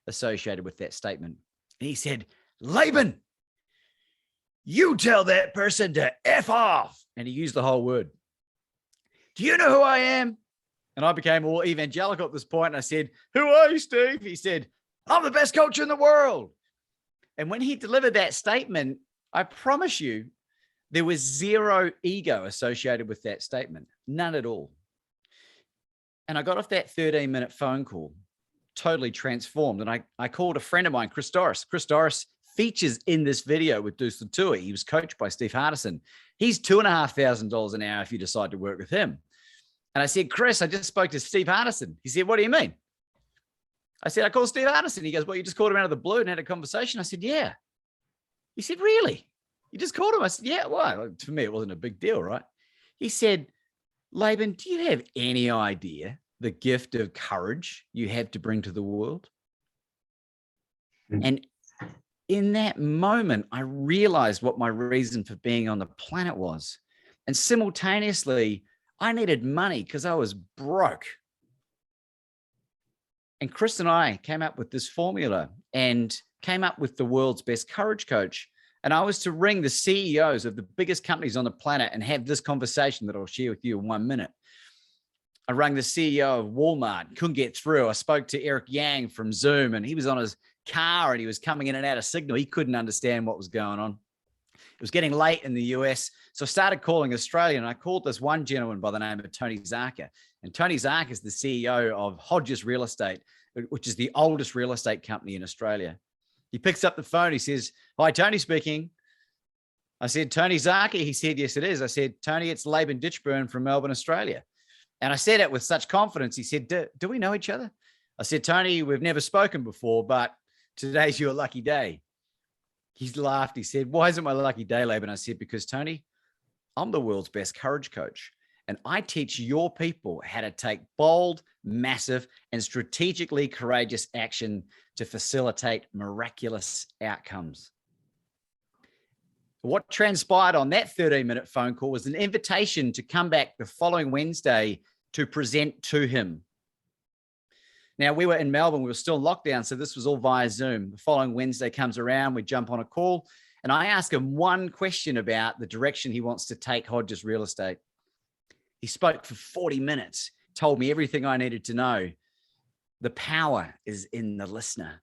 associated with that statement." And he said, "Laban, you tell that person to F off." And he used the whole word. "Do you know who I am?" And I became all evangelical at this point. And I said, "Who are you, Steve?" He said, "I'm the best coach in the world." And when he delivered that statement, I promise you, there was zero ego associated with that statement. None at all. And I got off that 13-minute phone call, totally transformed. And I called a friend of mine, Chris Doris. Chris Doris features in this video with Deuce Latui. He was coached by Steve Hardison. He's $2,500 an hour if you decide to work with him. And I said, "Chris, I just spoke to Steve Hardison." He said, "What do you mean?" I said, "I called Steve Hardison." He goes, "Well, you just called him out of the blue and had a conversation." I said, "Yeah." He said, "Really? You just called him?" I said, "Yeah." Well, for me, it wasn't a big deal, right? He said, "Laban, do you have any idea the gift of courage you have to bring to the world?" And in that moment, I realized what my reason for being on the planet was. And simultaneously, I needed money because I was broke. And Chris and I came up with this formula and came up with the world's best courage coach. And I was to ring the CEOs of the biggest companies on the planet and have this conversation that I'll share with you in 1 minute. I rang the CEO of Walmart, couldn't get through. I spoke to Eric Yang from Zoom, and he was on his car and he was coming in and out of signal. He couldn't understand what was going on. It was getting late in the US. So I started calling Australia, and I called this one gentleman by the name of Tony Zarka. And Tony Zarka is the CEO of Hodges Real Estate, which is the oldest real estate company in Australia. He picks up the phone. He says, "Hi, Tony speaking." I said, "Tony Zarka?" He said, "Yes, it is." I said, "Tony, it's Laban Ditchburn from Melbourne, Australia." And I said it with such confidence. He said, do we know each other?" I said, "Tony, we've never spoken before, but today's your lucky day." He laughed. He said, "Why is it my lucky day, Laban?" I said, "Because, Tony, I'm the world's best courage coach. And I teach your people how to take bold, massive, and strategically courageous action to facilitate miraculous outcomes. What transpired on that 13-minute phone call was an invitation to come back the following Wednesday to present to him. Now, we were in Melbourne, we were still in lockdown, so this was all via Zoom. The following Wednesday comes around, we jump on a call, and I ask him one question about the direction he wants to take Hodges Real Estate. He spoke for 40 minutes, told me everything I needed to know. The power is in the listener.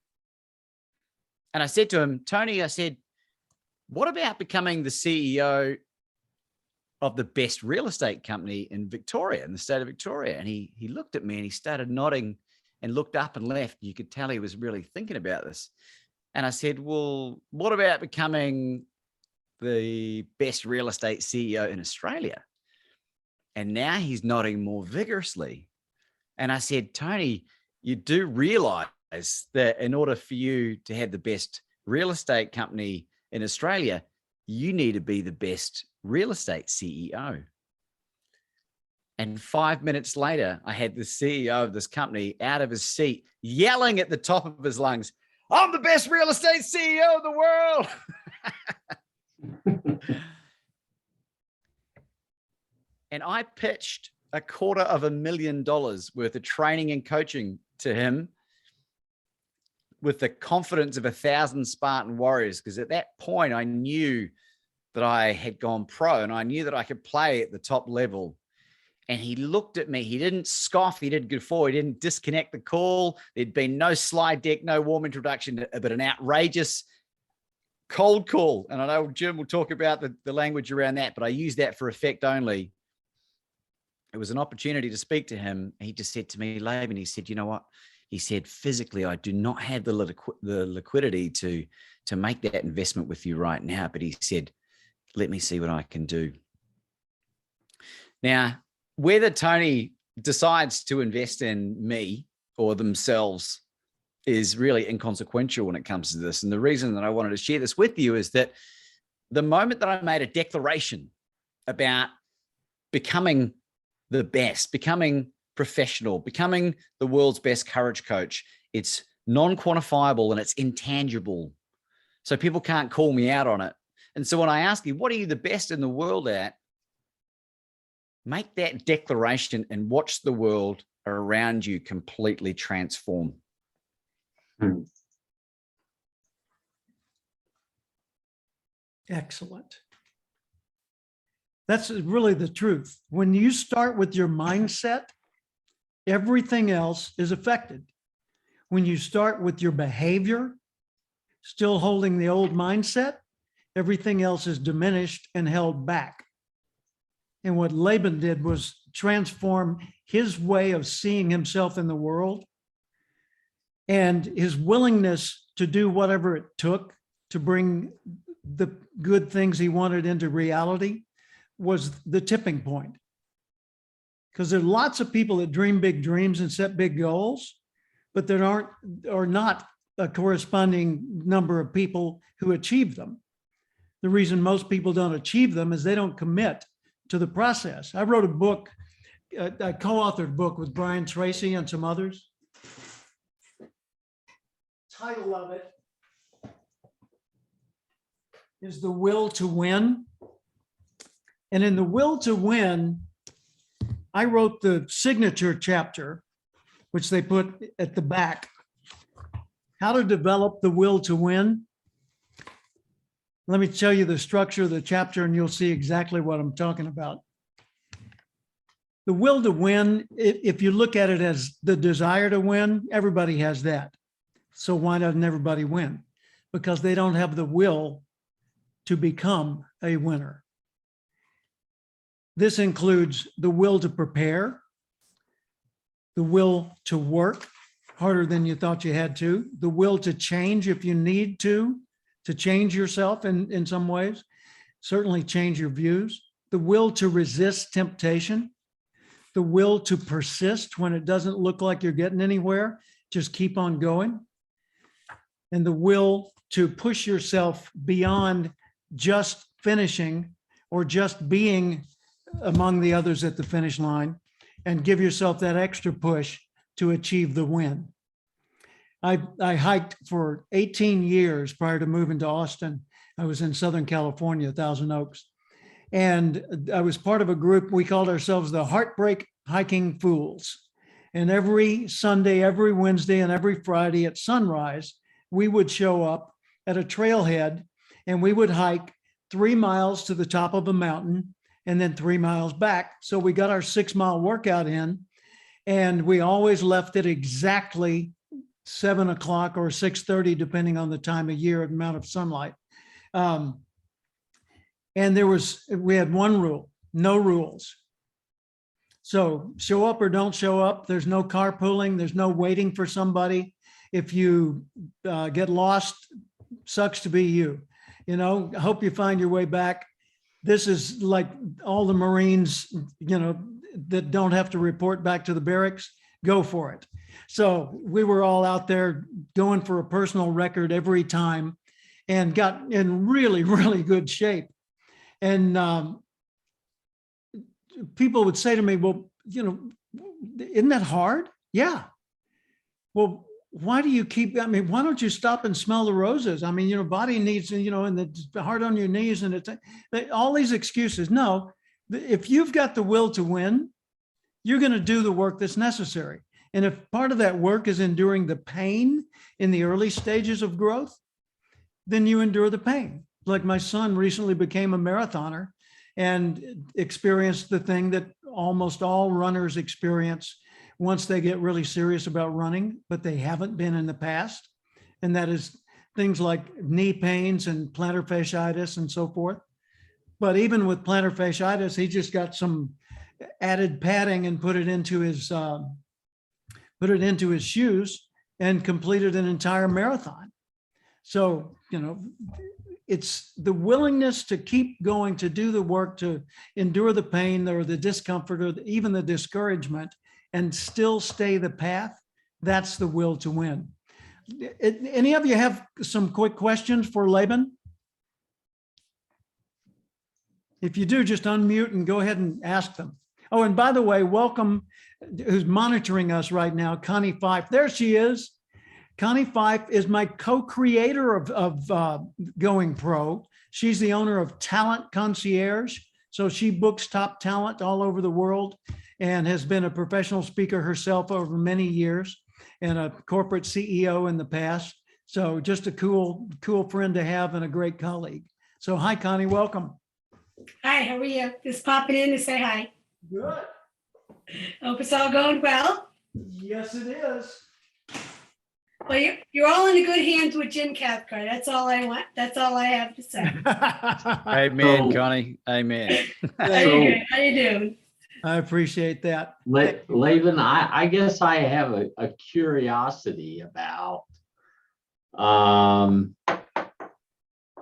And I said to him, Tony, I said, what about becoming the CEO of the best real estate company in Victoria, in the state of Victoria? And he looked at me and he started nodding and looked up and left. You could tell he was really thinking about this. And I said, well, what about becoming the best real estate CEO in Australia? And now he's nodding more vigorously. And I said, Tony, you do realize that in order for you to have the best real estate company in Australia, you need to be the best real estate CEO. And 5 minutes later, I had the CEO of this company out of his seat, yelling at the top of his lungs, I'm the best real estate CEO in the world. And I pitched $250,000 worth of training and coaching to him with the confidence of 1,000 Spartan warriors. Because at that point, I knew that I had gone pro and I knew that I could play at the top level. And he looked at me. He didn't scoff. He didn't guffaw. He didn't disconnect the call. There'd been no slide deck, no warm introduction, but an outrageous cold call. And I know Jim will talk about the language around that, but I use that for effect only. It was an opportunity to speak to him. He just said to me, Laban, he said, you know what? He said, physically, I do not have the liquidity to make that investment with you right now. But he said, let me see what I can do. Now, whether Tony decides to invest in me or themselves is really inconsequential when it comes to this. And the reason that I wanted to share this with you is that the moment that I made a declaration about becoming the best, becoming professional, becoming the world's best courage coach, it's non-quantifiable and it's intangible. So people can't call me out on it. And so when I ask you, what are you the best in the world at? Make that declaration and watch the world around you completely transform. Excellent. That's really the truth. When you start with your mindset, everything else is affected. When you start with your behavior, still holding the old mindset, everything else is diminished and held back. And what Laban did was transform his way of seeing himself in the world and his willingness to do whatever it took to bring the good things he wanted into reality was the tipping point. Because there are lots of people that dream big dreams and set big goals, but there are not a corresponding number of people who achieve them. The reason most people don't achieve them is they don't commit to the process. I wrote a book, I co-authored a book with Brian Tracy and some others. Title of it is The Will to Win. And in The Will to Win, I wrote the signature chapter, which they put at the back, how to develop the will to win. Let me tell you the structure of the chapter and you'll see exactly what I'm talking about. The will to win, if you look at it as the desire to win, everybody has that. So why doesn't everybody win? Because they don't have the will to become a winner. This includes the will to prepare, the will to work harder than you thought you had to, the will to change if you need to change yourself in some ways, certainly change your views, the will to resist temptation, the will to persist when it doesn't look like you're getting anywhere, just keep on going, and the will to push yourself beyond just finishing or just being among the others at the finish line and give yourself that extra push to achieve the win. I hiked for 18 years prior to moving to Austin. I was in Southern California, Thousand Oaks. And I was part of a group, we called ourselves the Heartbreak Hiking Fools. And every Sunday, every Wednesday, and every Friday at sunrise, we would show up at a trailhead and we would hike 3 miles to the top of a mountain and then 3 miles back. So we got our 6-mile workout in, and we always left at exactly 7 o'clock or 6:30, depending on the time of year and amount of sunlight. And we had one rule, no rules. So show up or don't show up. There's no carpooling. There's no waiting for somebody. If you get lost, sucks to be you. You know, I hope you find your way back. This is like all the Marines, you know, that don't have to report back to the barracks, go for it. So we were all out there going for a personal record every time and got in really, really good shape. And people would say to me, well, you know, isn't that hard? Yeah. Well, why do you keep, I mean, why don't you stop and smell the roses? I mean, you know, body needs, you know, and the heart on your knees and it's all these excuses. No, if you've got the will to win, you're going to do the work that's necessary. And if part of that work is enduring the pain in the early stages of growth, then you endure the pain. Like my son recently became a marathoner and experienced the thing that almost all runners experience once they get really serious about running, but they haven't been in the past. And that is things like knee pains and plantar fasciitis and so forth. But even with plantar fasciitis, he just got some added padding and put it into his shoes and completed an entire marathon. So, you know, it's the willingness to keep going, to do the work, to endure the pain or the discomfort or even the discouragement and still stay the path. That's the will to win. Any of you have some quick questions for Laban? If you do, just unmute and go ahead and ask them. Oh, and by the way, welcome, who's monitoring us right now, Connie Fife. There she is. Connie Fife is my co-creator of Going Pro. She's the owner of Talent Concierge. So she books top talent all over the world and has been a professional speaker herself over many years and a corporate CEO in the past. So just a cool friend to have and a great colleague. So hi, Connie, welcome. Hi, how are you? Just popping in to say hi. Good. Hope it's all going well. Yes, it is. Well, you're all in good hands with Jim Cathcart. That's all I want. That's all I have to say. Amen, Connie. Amen. How you doing? I appreciate that. Laban, I guess I have a curiosity about a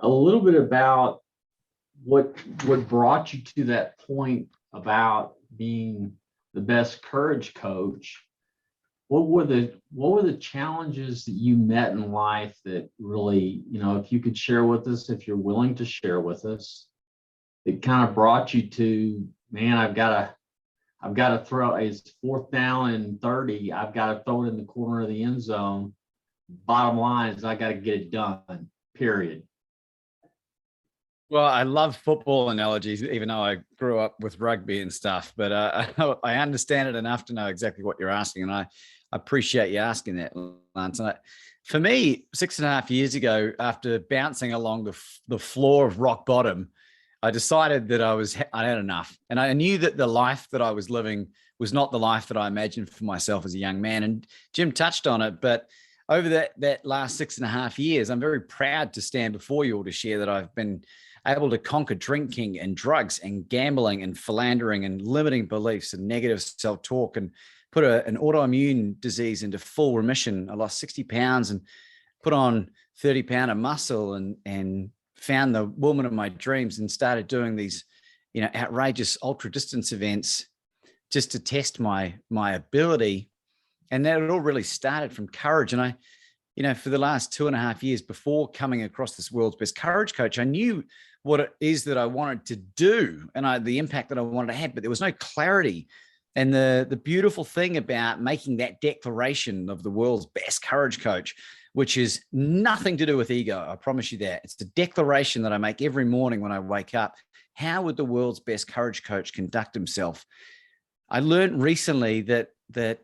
little bit about what brought you to that point about being the best courage coach. What were the challenges that you met in life that really, you know, if you could share with us, if you're willing to share with us, that kind of brought you to, man, I've got to throw, it's 4th down and 30. I've got to throw it in the corner of the end zone. Bottom line is I got to get it done, period. Well, I love football analogies, even though I grew up with rugby and stuff, but I understand it enough to know exactly what you're asking. And I appreciate you asking that, Lance. And for me, 6.5 years ago, after bouncing along the floor of rock bottom, I decided that I had enough. And I knew that the life that I was living was not the life that I imagined for myself as a young man. And Jim touched on it, but over that last 6.5 years, I'm very proud to stand before you all to share that I've been able to conquer drinking and drugs and gambling and philandering and limiting beliefs and negative self-talk and put an autoimmune disease into full remission. I lost 60 pounds and put on 30 pounds of muscle and found the woman of my dreams and started doing these, you know, outrageous ultra distance events just to test my ability. And that it all really started from courage. And I, you know, for the last 2.5 years before coming across this world's best courage coach, I knew what it is that I wanted to do and the impact that I wanted to have, but there was no clarity. And the beautiful thing about making that declaration of the world's best courage coach, which is nothing to do with ego, I promise you that. It's the declaration that I make every morning when I wake up. How would the world's best courage coach conduct himself? I learned recently that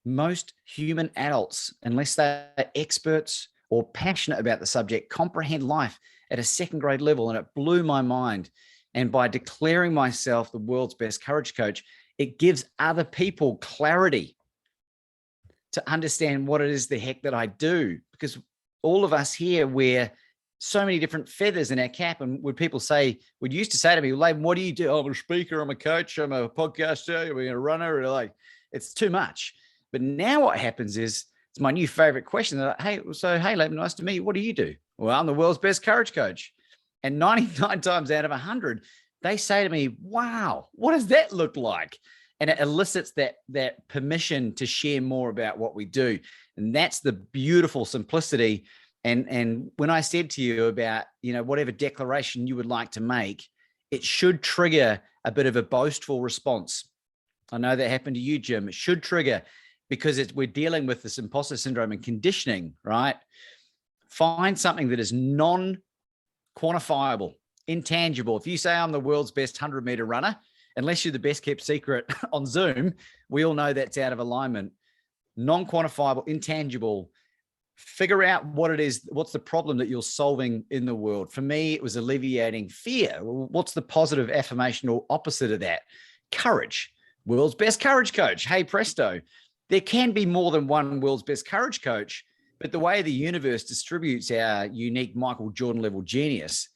most human adults, unless they're experts or passionate about the subject, comprehend life at a second grade level. And it blew my mind. And by declaring myself the world's best courage coach, it gives other people clarity to understand what it is the heck that I do. Because all of us here wear so many different feathers in our cap. And would used to say to me, Laban, what do you do? Oh, I'm a speaker, I'm a coach, I'm a podcaster, I'm a runner. Like, it's too much. But now what happens is, it's my new favorite question. They're like, hey, Laban, nice to meet you. What do you do? Well, I'm the world's best courage coach. And 99 times out of 100, they say to me, wow, what does that look like? And it elicits that permission to share more about what we do. And that's the beautiful simplicity. And when I said to you about, whatever declaration you would like to make, it should trigger a bit of a boastful response. I know that happened to you, Jim. It should trigger, because we're dealing with this imposter syndrome and conditioning, right? Find something that is non-quantifiable, intangible. If you say I'm the world's best 100-meter runner, unless you're the best kept secret on Zoom, we all know that's out of alignment. Non-quantifiable, intangible. Figure out what it is. What's the problem that you're solving in the world? For me, it was alleviating fear. What's the positive affirmation or opposite of that? Courage. World's best courage coach. Hey, presto. There can be more than one world's best courage coach, but the way the universe distributes our unique Michael Jordan level genius,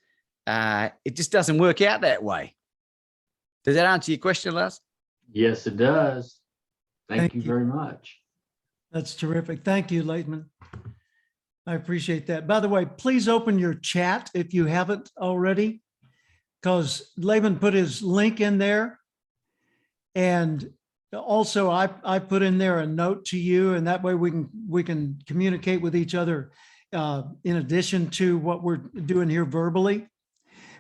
it just doesn't work out that way. Does that answer your question, Lars? Yes, it does. Thank you you. very much. That's terrific. Thank you, Laban. I appreciate that. By the way, please open your chat if you haven't already, because Laban put his link in there. And also I put in there a note to you, and that way we can communicate with each other in addition to what we're doing here verbally.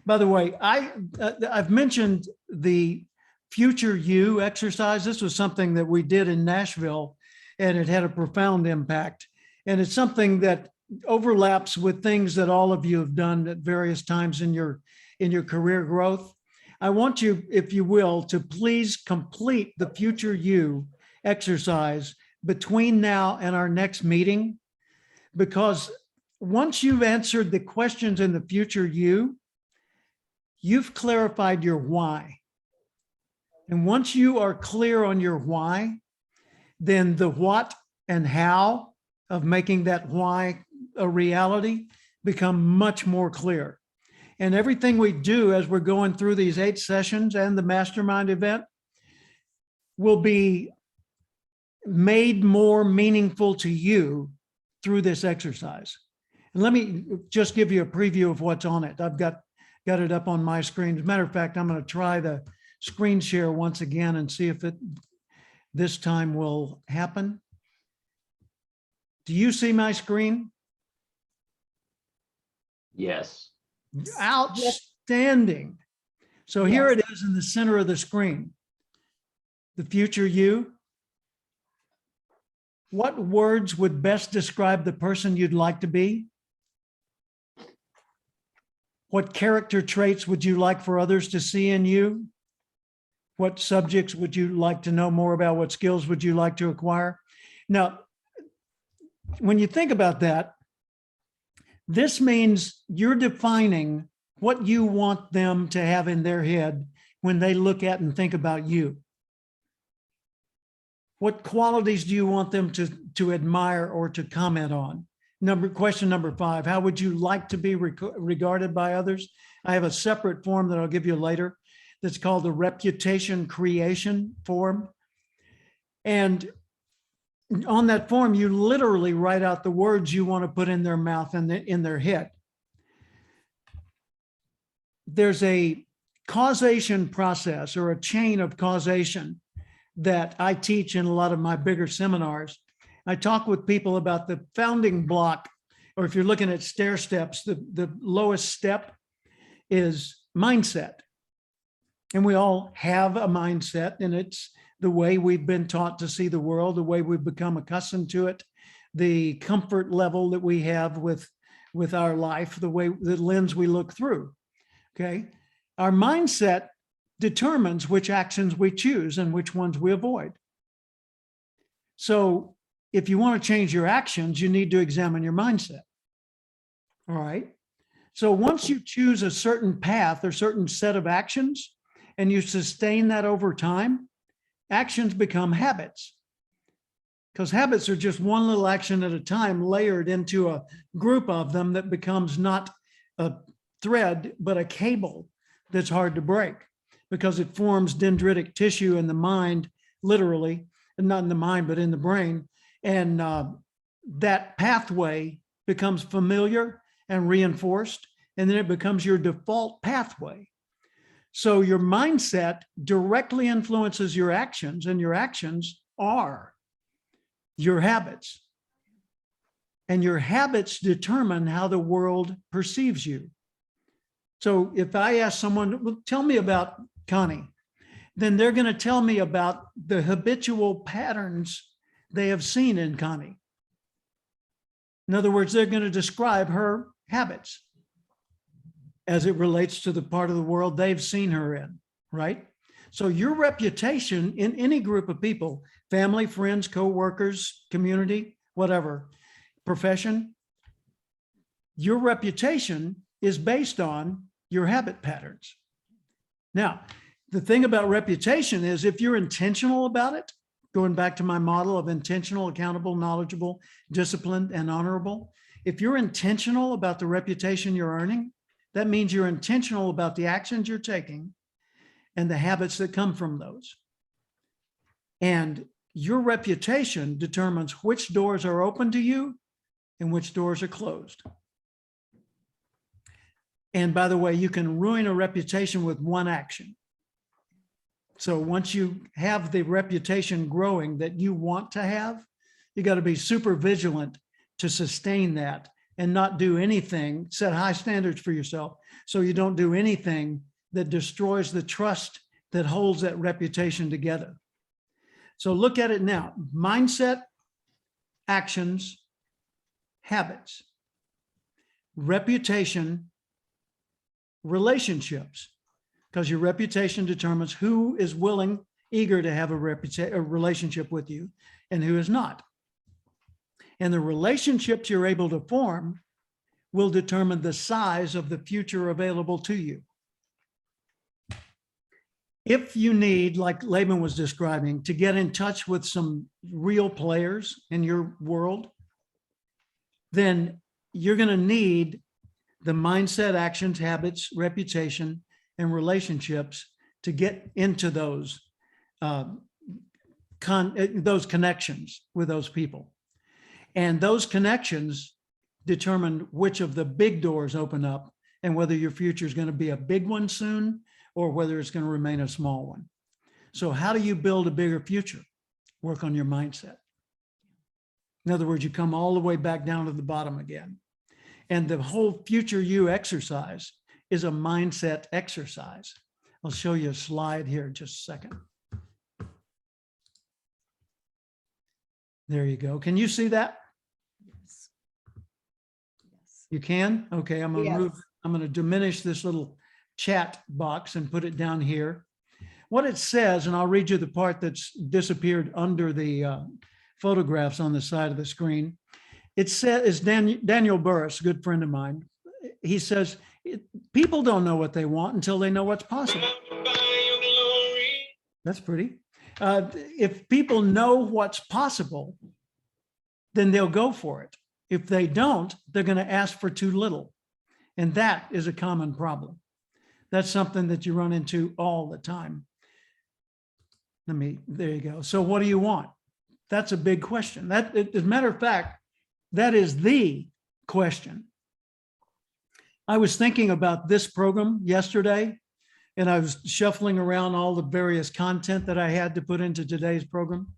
By the way, I've mentioned the Future You exercise. This was something that we did in Nashville, and it had a profound impact. And it's something that overlaps with things that all of you have done at various times in your career growth. I want you, if you will, to please complete the Future You exercise between now and our next meeting, because once you've answered the questions in the Future You, you've clarified your why. And once you are clear on your why, then the what and how of making that why a reality become much more clear. And everything we do as we're going through these 8 sessions and the mastermind event will be made more meaningful to you through this exercise. And let me just give you a preview of what's on it. I've got it up on my screen. As a matter of fact, I'm going to try the screen share once again and see if it this time will happen. Do you see my screen? Yes. Outstanding. So here it is in the center of the screen. The Future You. What words would best describe the person you'd like to be? What character traits would you like for others to see in you? What subjects would you like to know more about? What skills would you like to acquire? Now, when you think about that, this means you're defining what you want them to have in their head when they look at and think about you. What qualities do you want them to admire or to comment on? Question number 5, how would you like to be regarded by others? I have a separate form that I'll give you later that's called the reputation creation form. And on that form, you literally write out the words you want to put in their mouth and in their head. There's a causation process or a chain of causation that I teach in a lot of my bigger seminars. I talk with people about the founding block, or if you're looking at stair steps, the lowest step is mindset. And we all have a mindset, and it's the way we've been taught to see the world, the way we've become accustomed to it, the comfort level that we have with our life, the way, the lens we look through. Okay. Our mindset determines which actions we choose and which ones we avoid. So if you want to change your actions, you need to examine your mindset. All right. So once you choose a certain path or certain set of actions and you sustain that over time, actions become habits. Because habits are just one little action at a time layered into a group of them that becomes not a thread, but a cable that's hard to break because it forms dendritic tissue in the mind, literally, and not in the mind, but in the brain. And that pathway becomes familiar and reinforced, and then it becomes your default pathway. So your mindset directly influences your actions, and your actions are your habits. And your habits determine how the world perceives you. So if I ask someone, well, tell me about Connie, then they're going to tell me about the habitual patterns they have seen in Connie. In other words, they're going to describe her habits as it relates to the part of the world they've seen her in, right? So your reputation in any group of people, family, friends, co-workers, community, whatever, profession, your reputation is based on your habit patterns. Now, the thing about reputation is if you're intentional about it, going back to my model of intentional, accountable, knowledgeable, disciplined, and honorable, if you're intentional about the reputation you're earning, that means you're intentional about the actions you're taking and the habits that come from those. And your reputation determines which doors are open to you and which doors are closed. And by the way, you can ruin a reputation with one action. So once you have the reputation growing that you want to have, you got to be super vigilant to sustain that and not do anything, set high standards for yourself so you don't do anything that destroys the trust that holds that reputation together. So look at it now: mindset, actions, habits, reputation, relationships, because your reputation determines who is willing, eager to have a relationship with you and who is not. And the relationships you're able to form will determine the size of the future available to you. If you need, like Laban was describing, to get in touch with some real players in your world, then you're going to need the mindset, actions, habits, reputation, and relationships to get into those connections with those people. And those connections determine which of the big doors open up and whether your future is going to be a big one soon or whether it's going to remain a small one. So how do you build a bigger future? Work on your mindset. In other words, you come all the way back down to the bottom again. And the whole future you exercise is a mindset exercise. I'll show you a slide here in just a second. There you go. Can you see that? Yes. Yes. You can? Okay, I'm going to Yes. I'm going to diminish this little chat box and put it down here. What it says, and I'll read you the part that's disappeared under the photographs on the side of the screen. It says, Daniel Burris, a good friend of mine, he says, people don't know what they want until they know what's possible. That's pretty. If people know what's possible, then they'll go for it. If they don't, they're going to ask for too little. And that is a common problem. That's something that you run into all the time. There you go. So what do you want? That's a big question. As a matter of fact, that is the question. I was thinking about this program yesterday, and I was shuffling around all the various content that I had to put into today's program,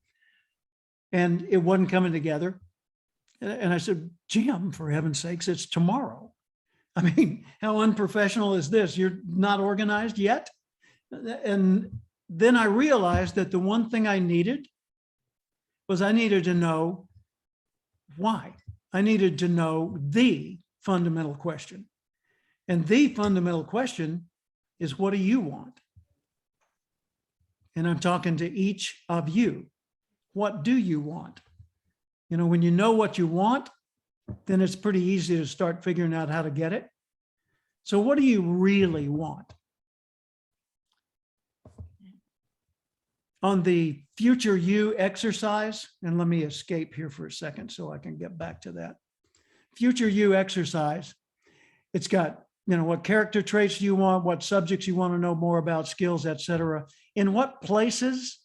and it wasn't coming together. And I said, Jim, for heaven's sakes, it's tomorrow. I mean, how unprofessional is this? You're not organized yet? And then I realized that the one thing I needed was I needed to know why. I needed to know the fundamental question. And the fundamental question is, what do you want? And I'm talking to each of you. What do you want? You know, when you know what you want, then it's pretty easy to start figuring out how to get it. So what do you really want? On the future you exercise, and let me escape here for a second so I can get back to that. Future you exercise, it's got, you know, what character traits do you want, what subjects you want to know more about, skills, etc. In what places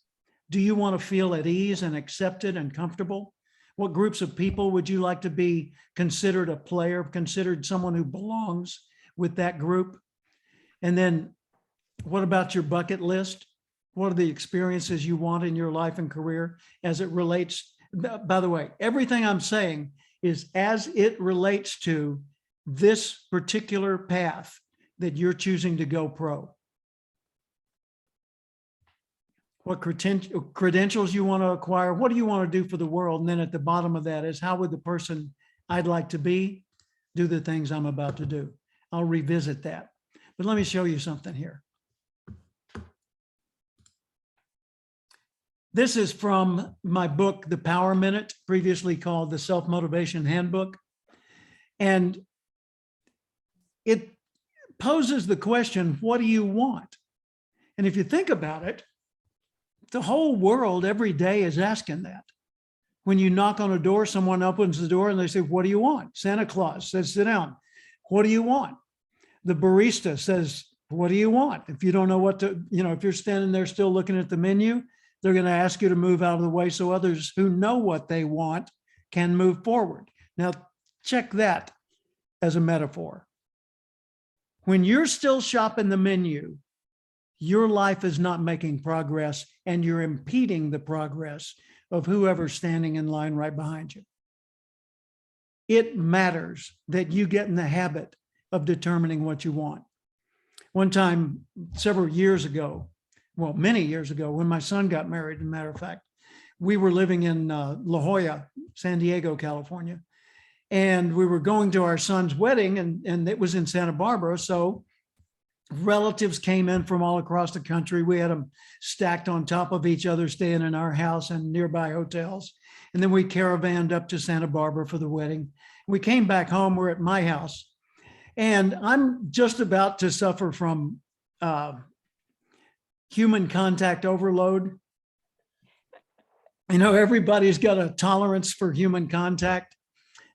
do you want to feel at ease and accepted and comfortable? What groups of people would you like to be considered a player, considered someone who belongs with that group? And then what about your bucket list? What are the experiences you want in your life and career as it relates? By the way, everything I'm saying is as it relates to this particular path that you're choosing to go pro. What credentials you want to acquire, what do you want to do for the world? And then at the bottom of that is, how would the person I'd like to be do the things I'm about to do? I'll revisit that. But let me show you something here. This is from my book, The Power Minute, previously called The Self-Motivation Handbook. And it poses the question, what do you want? And if you think about it, the whole world every day is asking that. When you knock on a door, someone opens the door and they say, what do you want? Santa Claus says, sit down. What do you want? The barista says, what do you want? If you don't know what to, you know, if you're standing there still looking at the menu, they're going to ask you to move out of the way so others who know what they want can move forward. Now, check that as a metaphor. When you're still shopping the menu, your life is not making progress and you're impeding the progress of whoever's standing in line right behind you. It matters that you get in the habit of determining what you want. One time, several years ago, well, many years ago, when my son got married, as a matter of fact, we were living in La Jolla, San Diego, California, and we were going to our son's wedding, and it was in Santa Barbara. So relatives came in from all across the country. We had them stacked on top of each other, staying in our house and nearby hotels. And then we caravanned up to Santa Barbara for the wedding. We came back home. We're at my house, and I'm just about to suffer from human contact overload. You know, everybody's got a tolerance for human contact,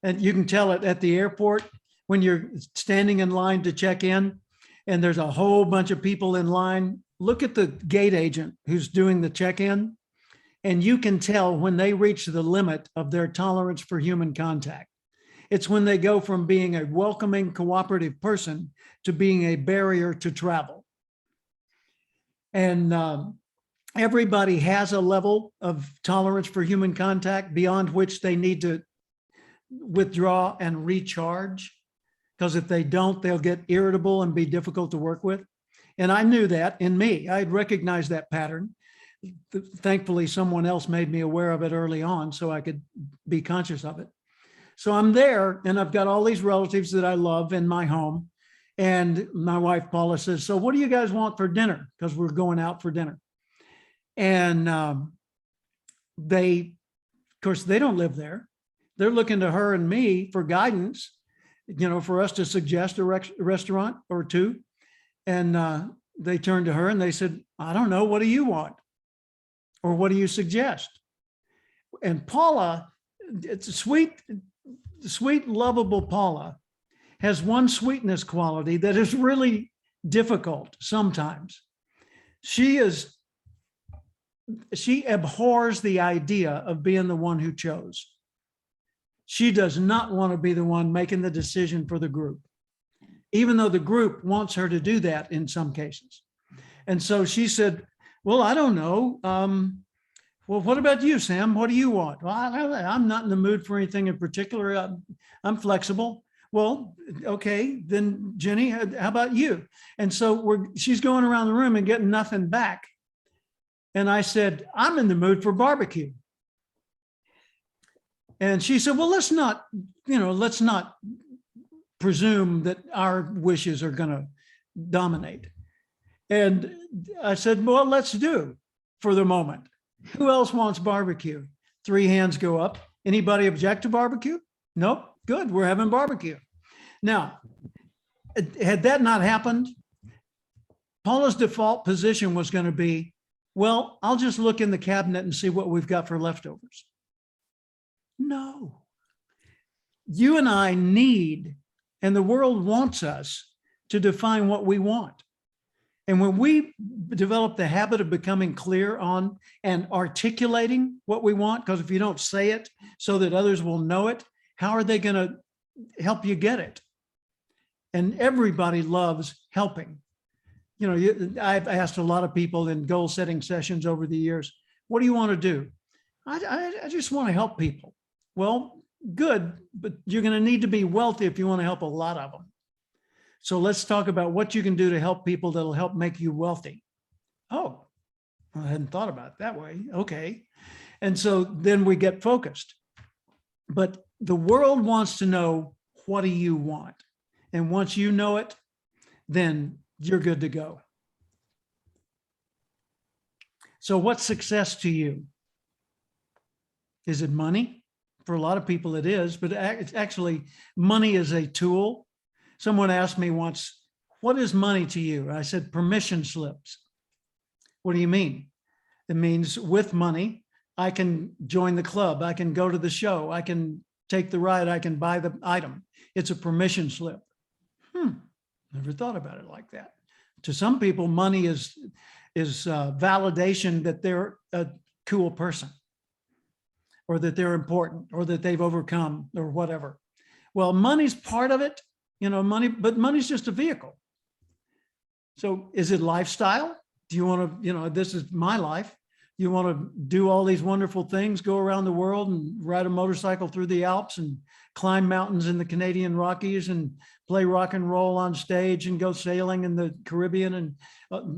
and you can tell it at the airport when you're standing in line to check in and there's a whole bunch of people in line. Look at the gate agent who's doing the check-in, and you can tell when they reach the limit of their tolerance for human contact. It's when they go from being a welcoming, cooperative person to being a barrier to travel. And everybody has a level of tolerance for human contact beyond which they need to withdraw and recharge, because if they don't, they'll get irritable and be difficult to work with. And I knew that in me. I'd recognized that pattern. Thankfully, someone else made me aware of it early on so I could be conscious of it. So I'm there, and I've got all these relatives that I love in my home. And my wife, Paula, says, so what do you guys want for dinner? Because we're going out for dinner. And they, of course, they don't live there. They're looking to her and me for guidance, you know, for us to suggest a restaurant or two. And they turned to her and they said, I don't know, what do you want? Or what do you suggest? And Paula, it's a sweet, lovable Paula, has one sweetness quality that is really difficult sometimes. She abhors the idea of being the one who chose. She does not want to be the one making the decision for the group, even though the group wants her to do that in some cases. And so she said, well, I don't know. Well, what about you, Sam? What do you want? Well, I'm not in the mood for anything in particular. I'm flexible. Well, okay, then Jenny, how about you? And so she's going around the room and getting nothing back. And I said, I'm in the mood for barbecue. And she said, well, let's not presume that our wishes are going to dominate. And I said, well, let's do for the moment. Who else wants barbecue? 3 hands go up. Anybody object to barbecue? Nope. Good. We're having barbecue. Now, had that not happened, Paula's default position was going to be, well, I'll just look in the cabinet and see what we've got for leftovers. No. You and I need, and the world wants us to define what we want. And when we develop the habit of becoming clear on and articulating what we want, because if you don't say it so that others will know it, how are they going to help you get it? And everybody loves helping. You know, I've asked a lot of people in goal setting sessions over the years, what do you want to do? I just want to help people. Well, good, but you're going to need to be wealthy if you want to help a lot of them. So let's talk about what you can do to help people that'll help make you wealthy. Oh, I hadn't thought about it that way. Okay. And so then we get focused. But the world wants to know, what do you want? And once you know it, then you're good to go. So what's success to you? Is it money? For a lot of people it is, but it's actually, money is a tool. Someone asked me once, what is money to you? I said, permission slips. What do you mean? It means with money, I can join the club. I can go to the show. I can take the ride. I can buy the item. It's a permission slip. Never thought about it like that. To some people, money is validation that they're a cool person, or that they're important, or that they've overcome, or whatever. Well, money's part of it, you know, but money's just a vehicle. So is it lifestyle? Do you want to, you know, this is my life. You want to do all these wonderful things, go around the world and ride a motorcycle through the Alps and climb mountains in the Canadian Rockies and play rock and roll on stage and go sailing in the Caribbean and,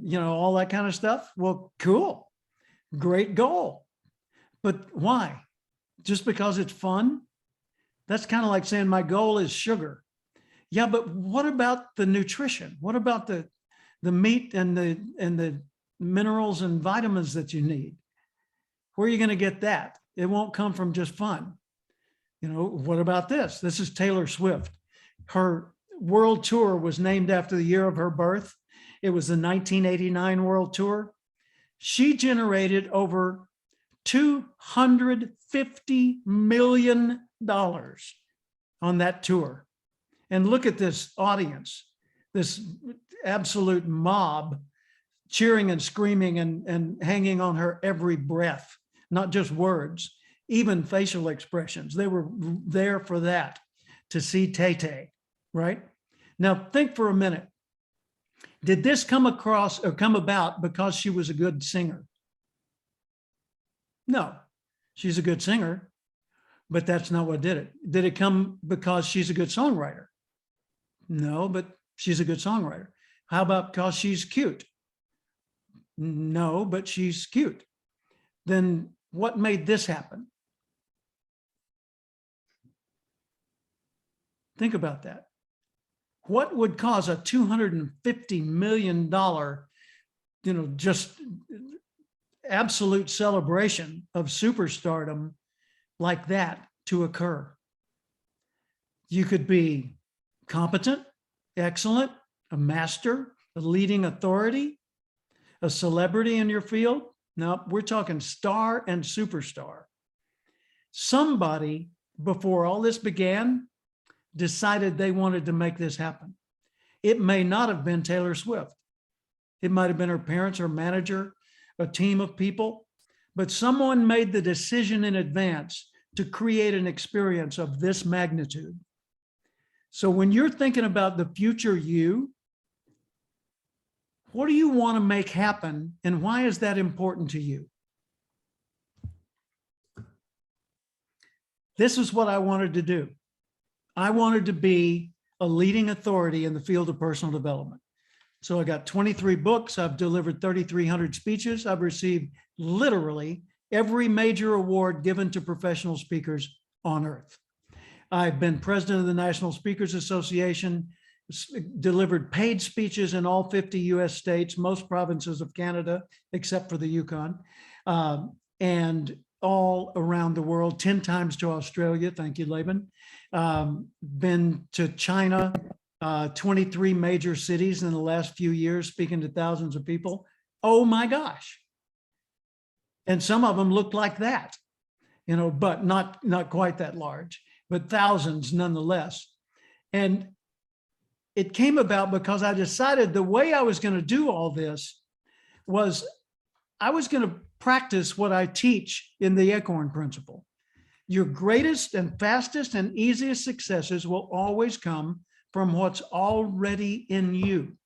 you know, all that kind of stuff. Well, cool. Great goal. But why? Just because it's fun? That's kind of like saying my goal is sugar. Yeah, but what about the nutrition? What about the meat and the minerals and vitamins that you need? Where are you going to get that? It won't come from just fun. You know, what about this? This is Taylor Swift. Her world tour was named after the year of her birth. It was the 1989 world tour. She generated over $250 million on that tour. And look at this audience, this absolute mob cheering and screaming and hanging on her every breath, not just words, even facial expressions. They were there for that, to see Tay-Tay, right? Now think for a minute. Did this come across or come about because she was a good singer? No, she's a good singer, but that's not what did it. Did it come because she's a good songwriter? No, but she's a good songwriter. How about because she's cute? No, but she's cute. Then what made this happen? Think about that. What would cause a $250 million, you know, just absolute celebration of superstardom like that to occur? You could be competent, excellent, a master, a leading authority, a celebrity in your field. Now we're talking star and superstar. Somebody before all this began decided they wanted to make this happen. It may not have been Taylor Swift. It might have been her parents, her manager, a team of people, but someone made the decision in advance to create an experience of this magnitude. So when you're thinking about the future you, what do you want to make happen, and why is that important to you? This is what I wanted to do. I wanted to be a leading authority in the field of personal development. So I got 23 books. I've delivered 3,300 speeches. I've received literally every major award given to professional speakers on earth. I've been president of the National Speakers Association, delivered paid speeches in all 50 US states, most provinces of Canada, except for the Yukon, and all around the world, 10 times to Australia. Thank you, Laban. Been to China, 23 major cities in the last few years, speaking to thousands of people. Oh my gosh. And some of them looked like that, you know, but not quite that large, but thousands nonetheless. And it came about because I decided the way I was going to do all this was I was going to practice what I teach in the Acorn Principle. Your greatest and fastest and easiest successes will always come from what's already in you.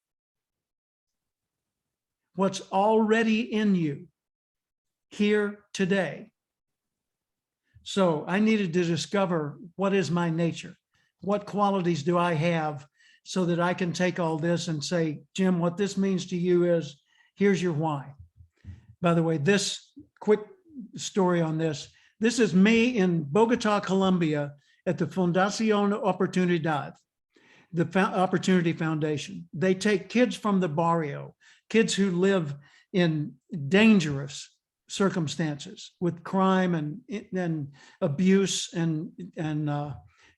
What's already in you here today. So I needed to discover, what is my nature? What qualities do I have so that I can take all this and say, Jim, what this means to you is, here's your why. By the way, this quick story on this is me in Bogota, Colombia at the Fundación Oportunidad, the Opportunity Foundation. They take kids from the barrio, kids who live in dangerous circumstances with crime and abuse and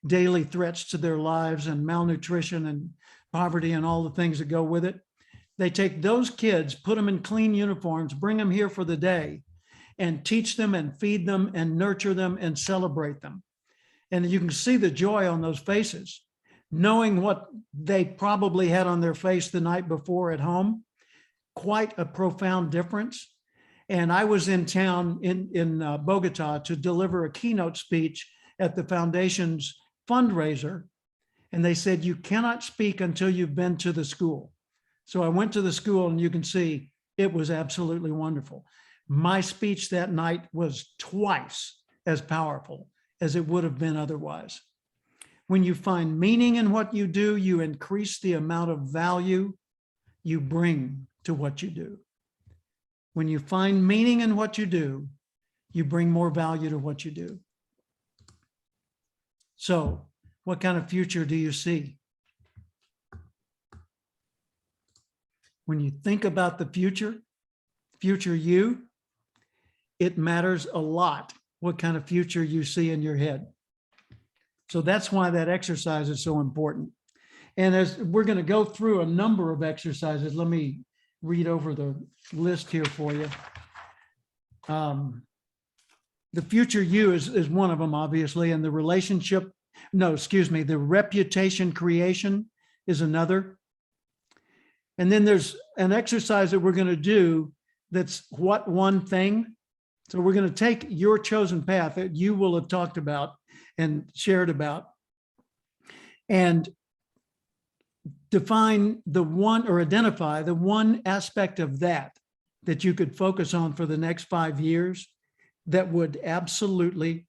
daily threats to their lives and malnutrition and poverty and all the things that go with it. They take those kids, put them in clean uniforms, bring them here for the day, and teach them and feed them and nurture them and celebrate them. And you can see the joy on those faces, knowing what they probably had on their face the night before at home. Quite a profound difference. And I was in town in Bogota to deliver a keynote speech at the foundation's fundraiser. And they said, you cannot speak until you've been to the school. So I went to the school, and you can see it was absolutely wonderful. My speech that night was twice as powerful as it would have been otherwise. When you find meaning in what you do, you increase the amount of value you bring to what you do. When you find meaning in what you do, you bring more value to what you do. So, what kind of future do you see? When you think about the future you, it matters a lot what kind of future you see in your head. So that's why that exercise is so important. And as we're going to go through a number of exercises, let me read over the list here for you. The future you is one of them, obviously, and the reputation creation is another. And then there's an exercise that we're going to do that's what one thing. So we're going to take your chosen path that you will have talked about and shared about, and define the one, or identify the one aspect of that you could focus on for the next 5 years that would absolutely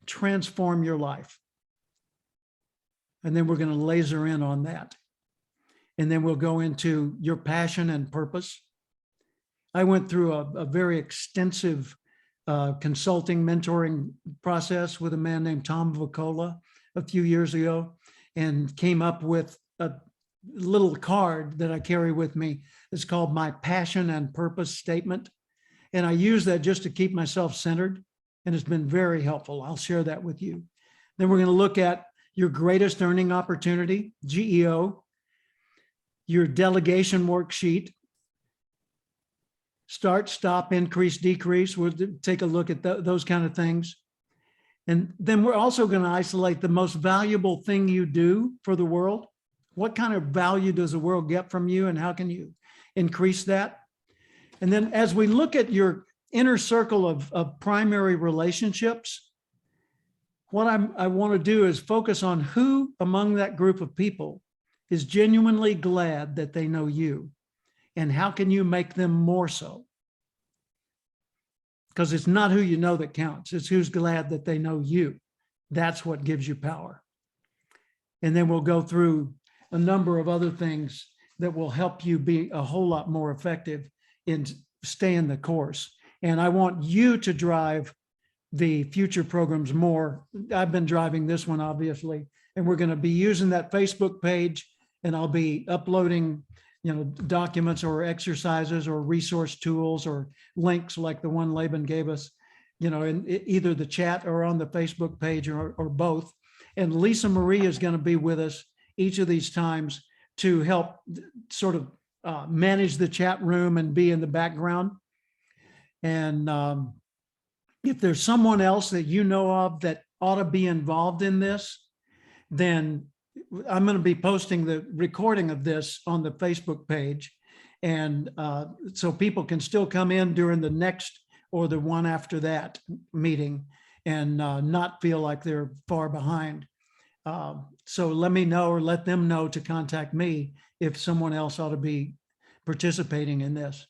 transform your life. And then we're going to laser in on that. And then we'll go into your passion and purpose. I went through a very extensive consulting mentoring process with a man named Tom Vacola a few years ago, and came up with a little card that I carry with me. It's called my passion and purpose statement. And I use that just to keep myself centered, and it's been very helpful. I'll share that with you. Then we're going to look at your greatest earning opportunity, GEO, your delegation worksheet, start, stop, increase, decrease. We'll take a look at those kind of things. And then we're also going to isolate the most valuable thing you do for the world. What kind of value does the world get from you, and how can you increase that? And then as we look at your inner circle of primary relationships, what I want to do is focus on who among that group of people is genuinely glad that they know you, and how can you make them more so? Because it's not who you know that counts. It's who's glad that they know you. That's what gives you power. And then we'll go through a number of other things that will help you be a whole lot more effective in staying the course. And I want you to drive the future programs more. I've been driving this one, obviously, and we're going to be using that Facebook page, and I'll be uploading, documents or exercises or resource tools or links like the one Laban gave us, in either the chat or on the Facebook page or both. And Lisa Marie is going to be with us each of these times to help sort of manage the chat room and be in the background. And if there's someone else that you know of that ought to be involved in this, then I'm going to be posting the recording of this on the Facebook page. And so people can still come in during the next or the one after that meeting and not feel like they're far behind. So let me know, or let them know to contact me if someone else ought to be participating in this.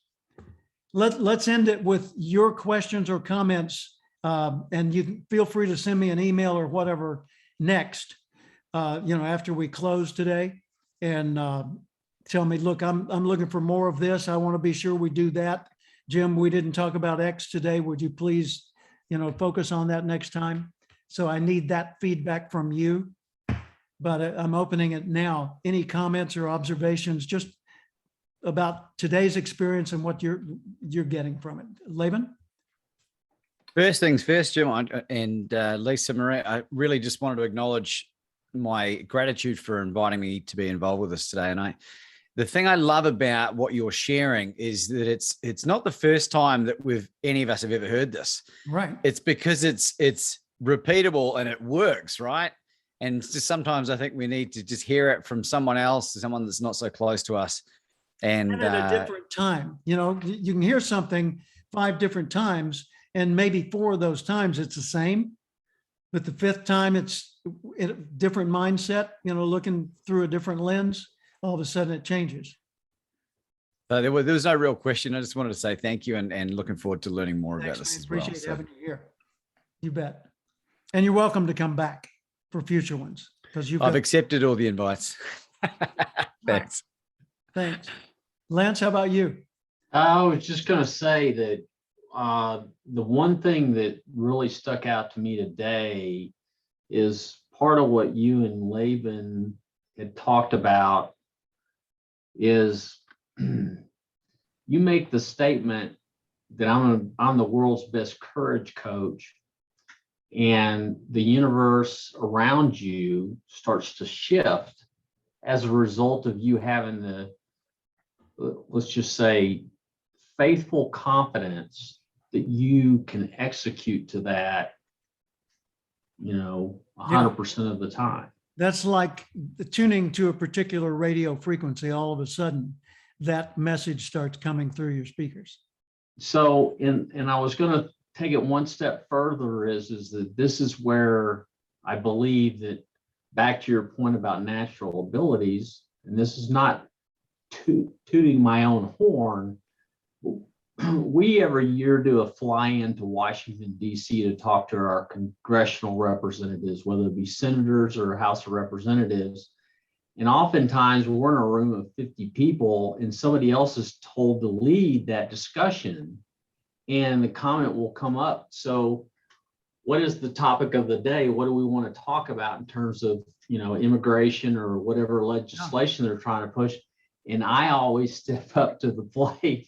Let's end it with your questions or comments, and you can feel free to send me an email or whatever next, after we close today, and tell me, look, I'm looking for more of this. I want to be sure we do that. Jim, we didn't talk about X today. Would you please, focus on that next time? So I need that feedback from you, but I'm opening it now. Any comments or observations just about today's experience and what you're getting from it? Laban? First things first, Jim, and Lisa Marie, I really just wanted to acknowledge my gratitude for inviting me to be involved with us today. And the thing I love about what you're sharing is that it's not the first time that any of us have ever heard this. Right. It's because it's repeatable and it works, right? And just sometimes I think we need to just hear it from someone else, someone that's not so close to us. And at a different time, you can hear something 5 different times, and maybe 4 of those times it's the same, but the 5th time it's in a different mindset, looking through a different lens. All of a sudden it changes. there was no real question. I just wanted to say thank you and looking forward to learning more about Thanks, this man. as well. Appreciate having you here. You bet. And you're welcome to come back for future ones, because I've accepted all the invites. Thanks. Thanks. Lance, how about you? I was just going to say that the one thing that really stuck out to me today is part of what you and Laban had talked about is you make the statement that I'm the world's best courage coach, and the universe around you starts to shift as a result of you having the, let's just say, faithful confidence that you can execute to that, 100% of the time. That's like tuning to a particular radio frequency. All of a sudden, that message starts coming through your speakers. So, and I was going to take it one step further is that this is where I believe that, back to your point about natural abilities, and this is not tooting my own horn, we every year do a fly-in to Washington, D.C. to talk to our congressional representatives, whether it be senators or House of Representatives. And oftentimes we're in a room of 50 people and somebody else is told to lead that discussion, and the comment will come up. So what is the topic of the day? What do we want to talk about in terms of, immigration or whatever legislation they're trying to push? And I always step up to the plate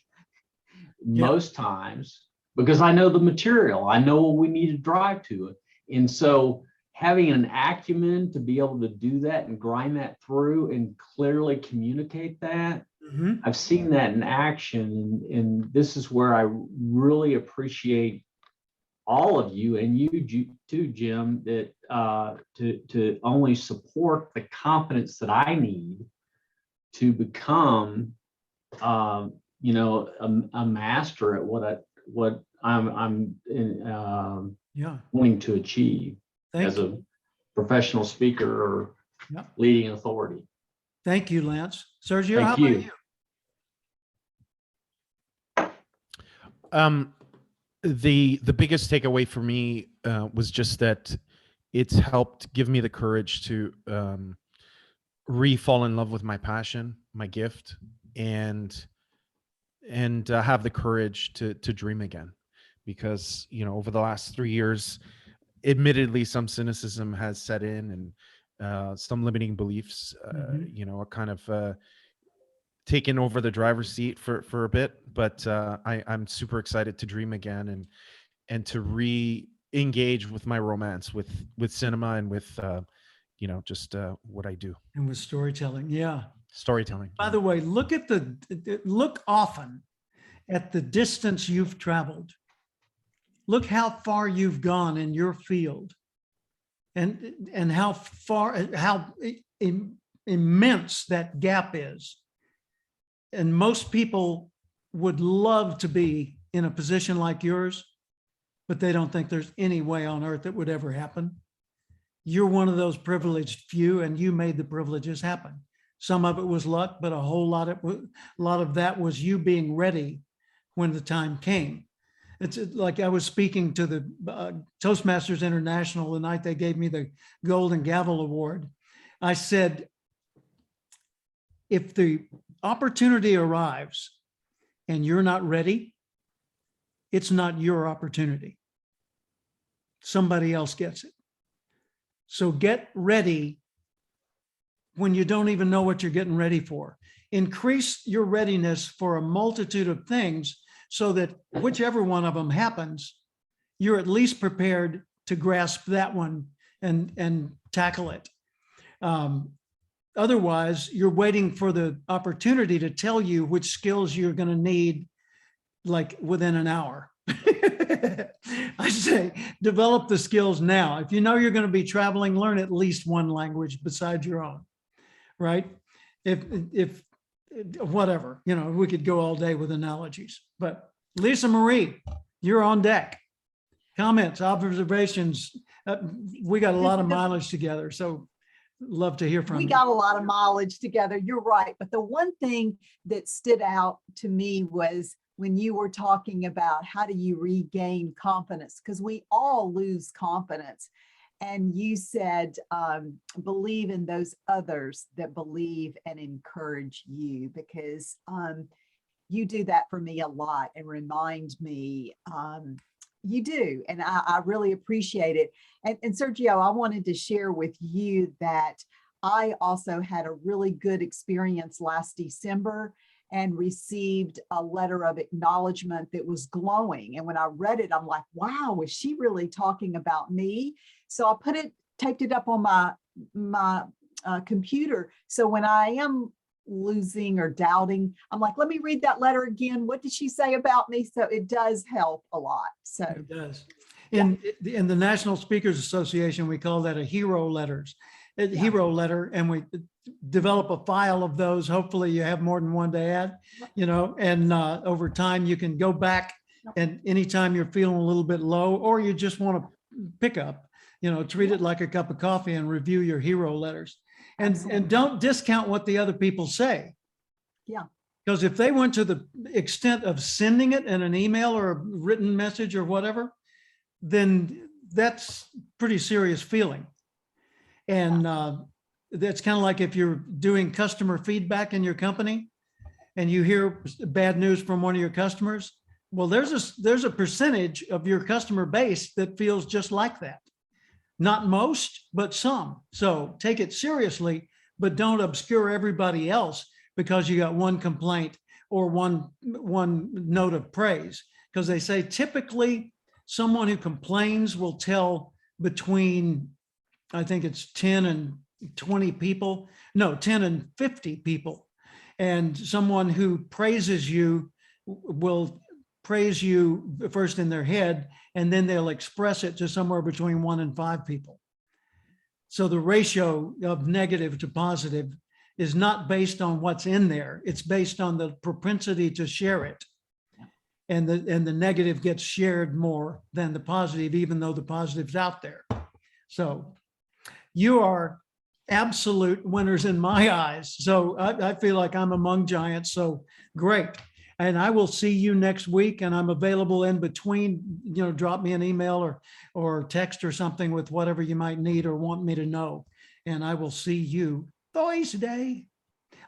most times because I know the material. I know what we need to drive to it. And so having an acumen to be able to do that and grind that through and clearly communicate that, I've seen that in action. And this is where I really appreciate all of you, and you too, Jim, that to only support the confidence that I need to become a master at what I'm wanting to achieve as a professional speaker or leading authority. Thank you, Lance. Sergio, Thank how you. about you? The biggest takeaway for me was just that it's helped give me the courage to re-fall in love with my passion, my gift, and have the courage to dream again. Because, you know, over the last 3 years, admittedly, some cynicism has set in, and some limiting beliefs, Mhm. you know, are kind of taken over the driver's seat for a bit. But I'm super excited to dream again, and to re-engage with my romance with cinema, and with you know, just what I do, And with storytelling, yeah. storytelling. By the way, look often at the distance you've traveled. Look how far you've gone in your field, and how far, how immense that gap is. And most people would love to be in a position like yours, but they don't think there's any way on earth it would ever happen. You're one of those privileged few, and you made the privileges happen. Some of it was luck, but a lot of that was you being ready when the time came. It's like I was speaking to the Toastmasters International the night they gave me the Golden Gavel Award. I said, if the opportunity arrives and you're not ready, it's not your opportunity. Somebody else gets it. So get ready when you don't even know what you're getting ready for. Increase your readiness for a multitude of things, so that whichever one of them happens, you're at least prepared to grasp that one and tackle it. Otherwise, you're waiting for the opportunity to tell you which skills you're going to need, like within an hour. I say, develop the skills now. If you know you're going to be traveling, learn at least one language besides your own, right? If whatever, you know, we could go all day with analogies, but Lisa Marie, you're on deck. Comments, observations. We got a lot of mileage together, so love to hear from We you. got a lot of mileage together. You're right. But the one thing that stood out to me was when you were talking about how do you regain confidence, because we all lose confidence. And you said, believe in those others that believe and encourage you, because you do that for me a lot and remind me you do. And I really appreciate it. And Sergio, I wanted to share with you that I also had a really good experience last December and received a letter of acknowledgement that was glowing. And when I read it, I'm like, wow, was she really talking about me? So I taped it up on my computer. So when I am losing or doubting, I'm like, let me read that letter again. What did she say about me? So it does help a lot. So It does. In the National Speakers Association, we call that a hero letters. Hero letter, and we develop a file of those. Hopefully you have more than one to add, you know, and over time you can go back, and anytime you're feeling a little bit low, or you just want to pick up, you know, treat it like a cup of coffee and review your hero letters. And don't discount what the other people say. Yeah. Because if they went to the extent of sending it in an email or a written message or whatever, then that's pretty serious feeling. And that's kind of like if you're doing customer feedback in your company and you hear bad news from one of your customers. Well, there's a percentage of your customer base that feels just like that. Not most, but some. So take it seriously, but don't obscure everybody else because you got one complaint or one note of praise. Because they say typically someone who complains will tell between, I think it's 10 and 20 people, no, 10 and 50 people. And someone who praises you will praise you first in their head, and then they'll express it to somewhere between 1 and 5 people. So the ratio of negative to positive is not based on what's in there. It's based on the propensity to share it. And the negative gets shared more than the positive, even though the positive's out there. So you are absolute winners in my eyes. So I feel like I'm among giants. So great. And I will see you next week, and I'm available in between, you know, drop me an email or text or something with whatever you might need or want me to know. And I will see you Thursday.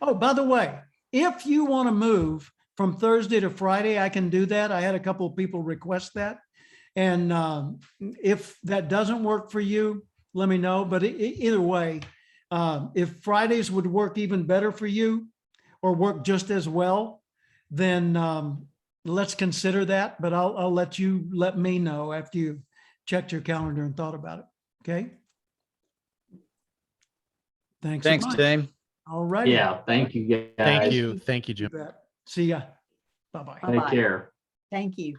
Oh, by the way, if you want to move from Thursday to Friday, I can do that. I had a couple of people request that. And if that doesn't work for you, let me know. But either way, if Fridays would work even better for you or work just as well, then let's consider that. But I'll let me know after you've checked your calendar and thought about it. Okay. Thanks. Thanks, team. All right. Yeah, thank you guys. Thank you, Jim. See ya. Bye-bye. Take care. Thank you.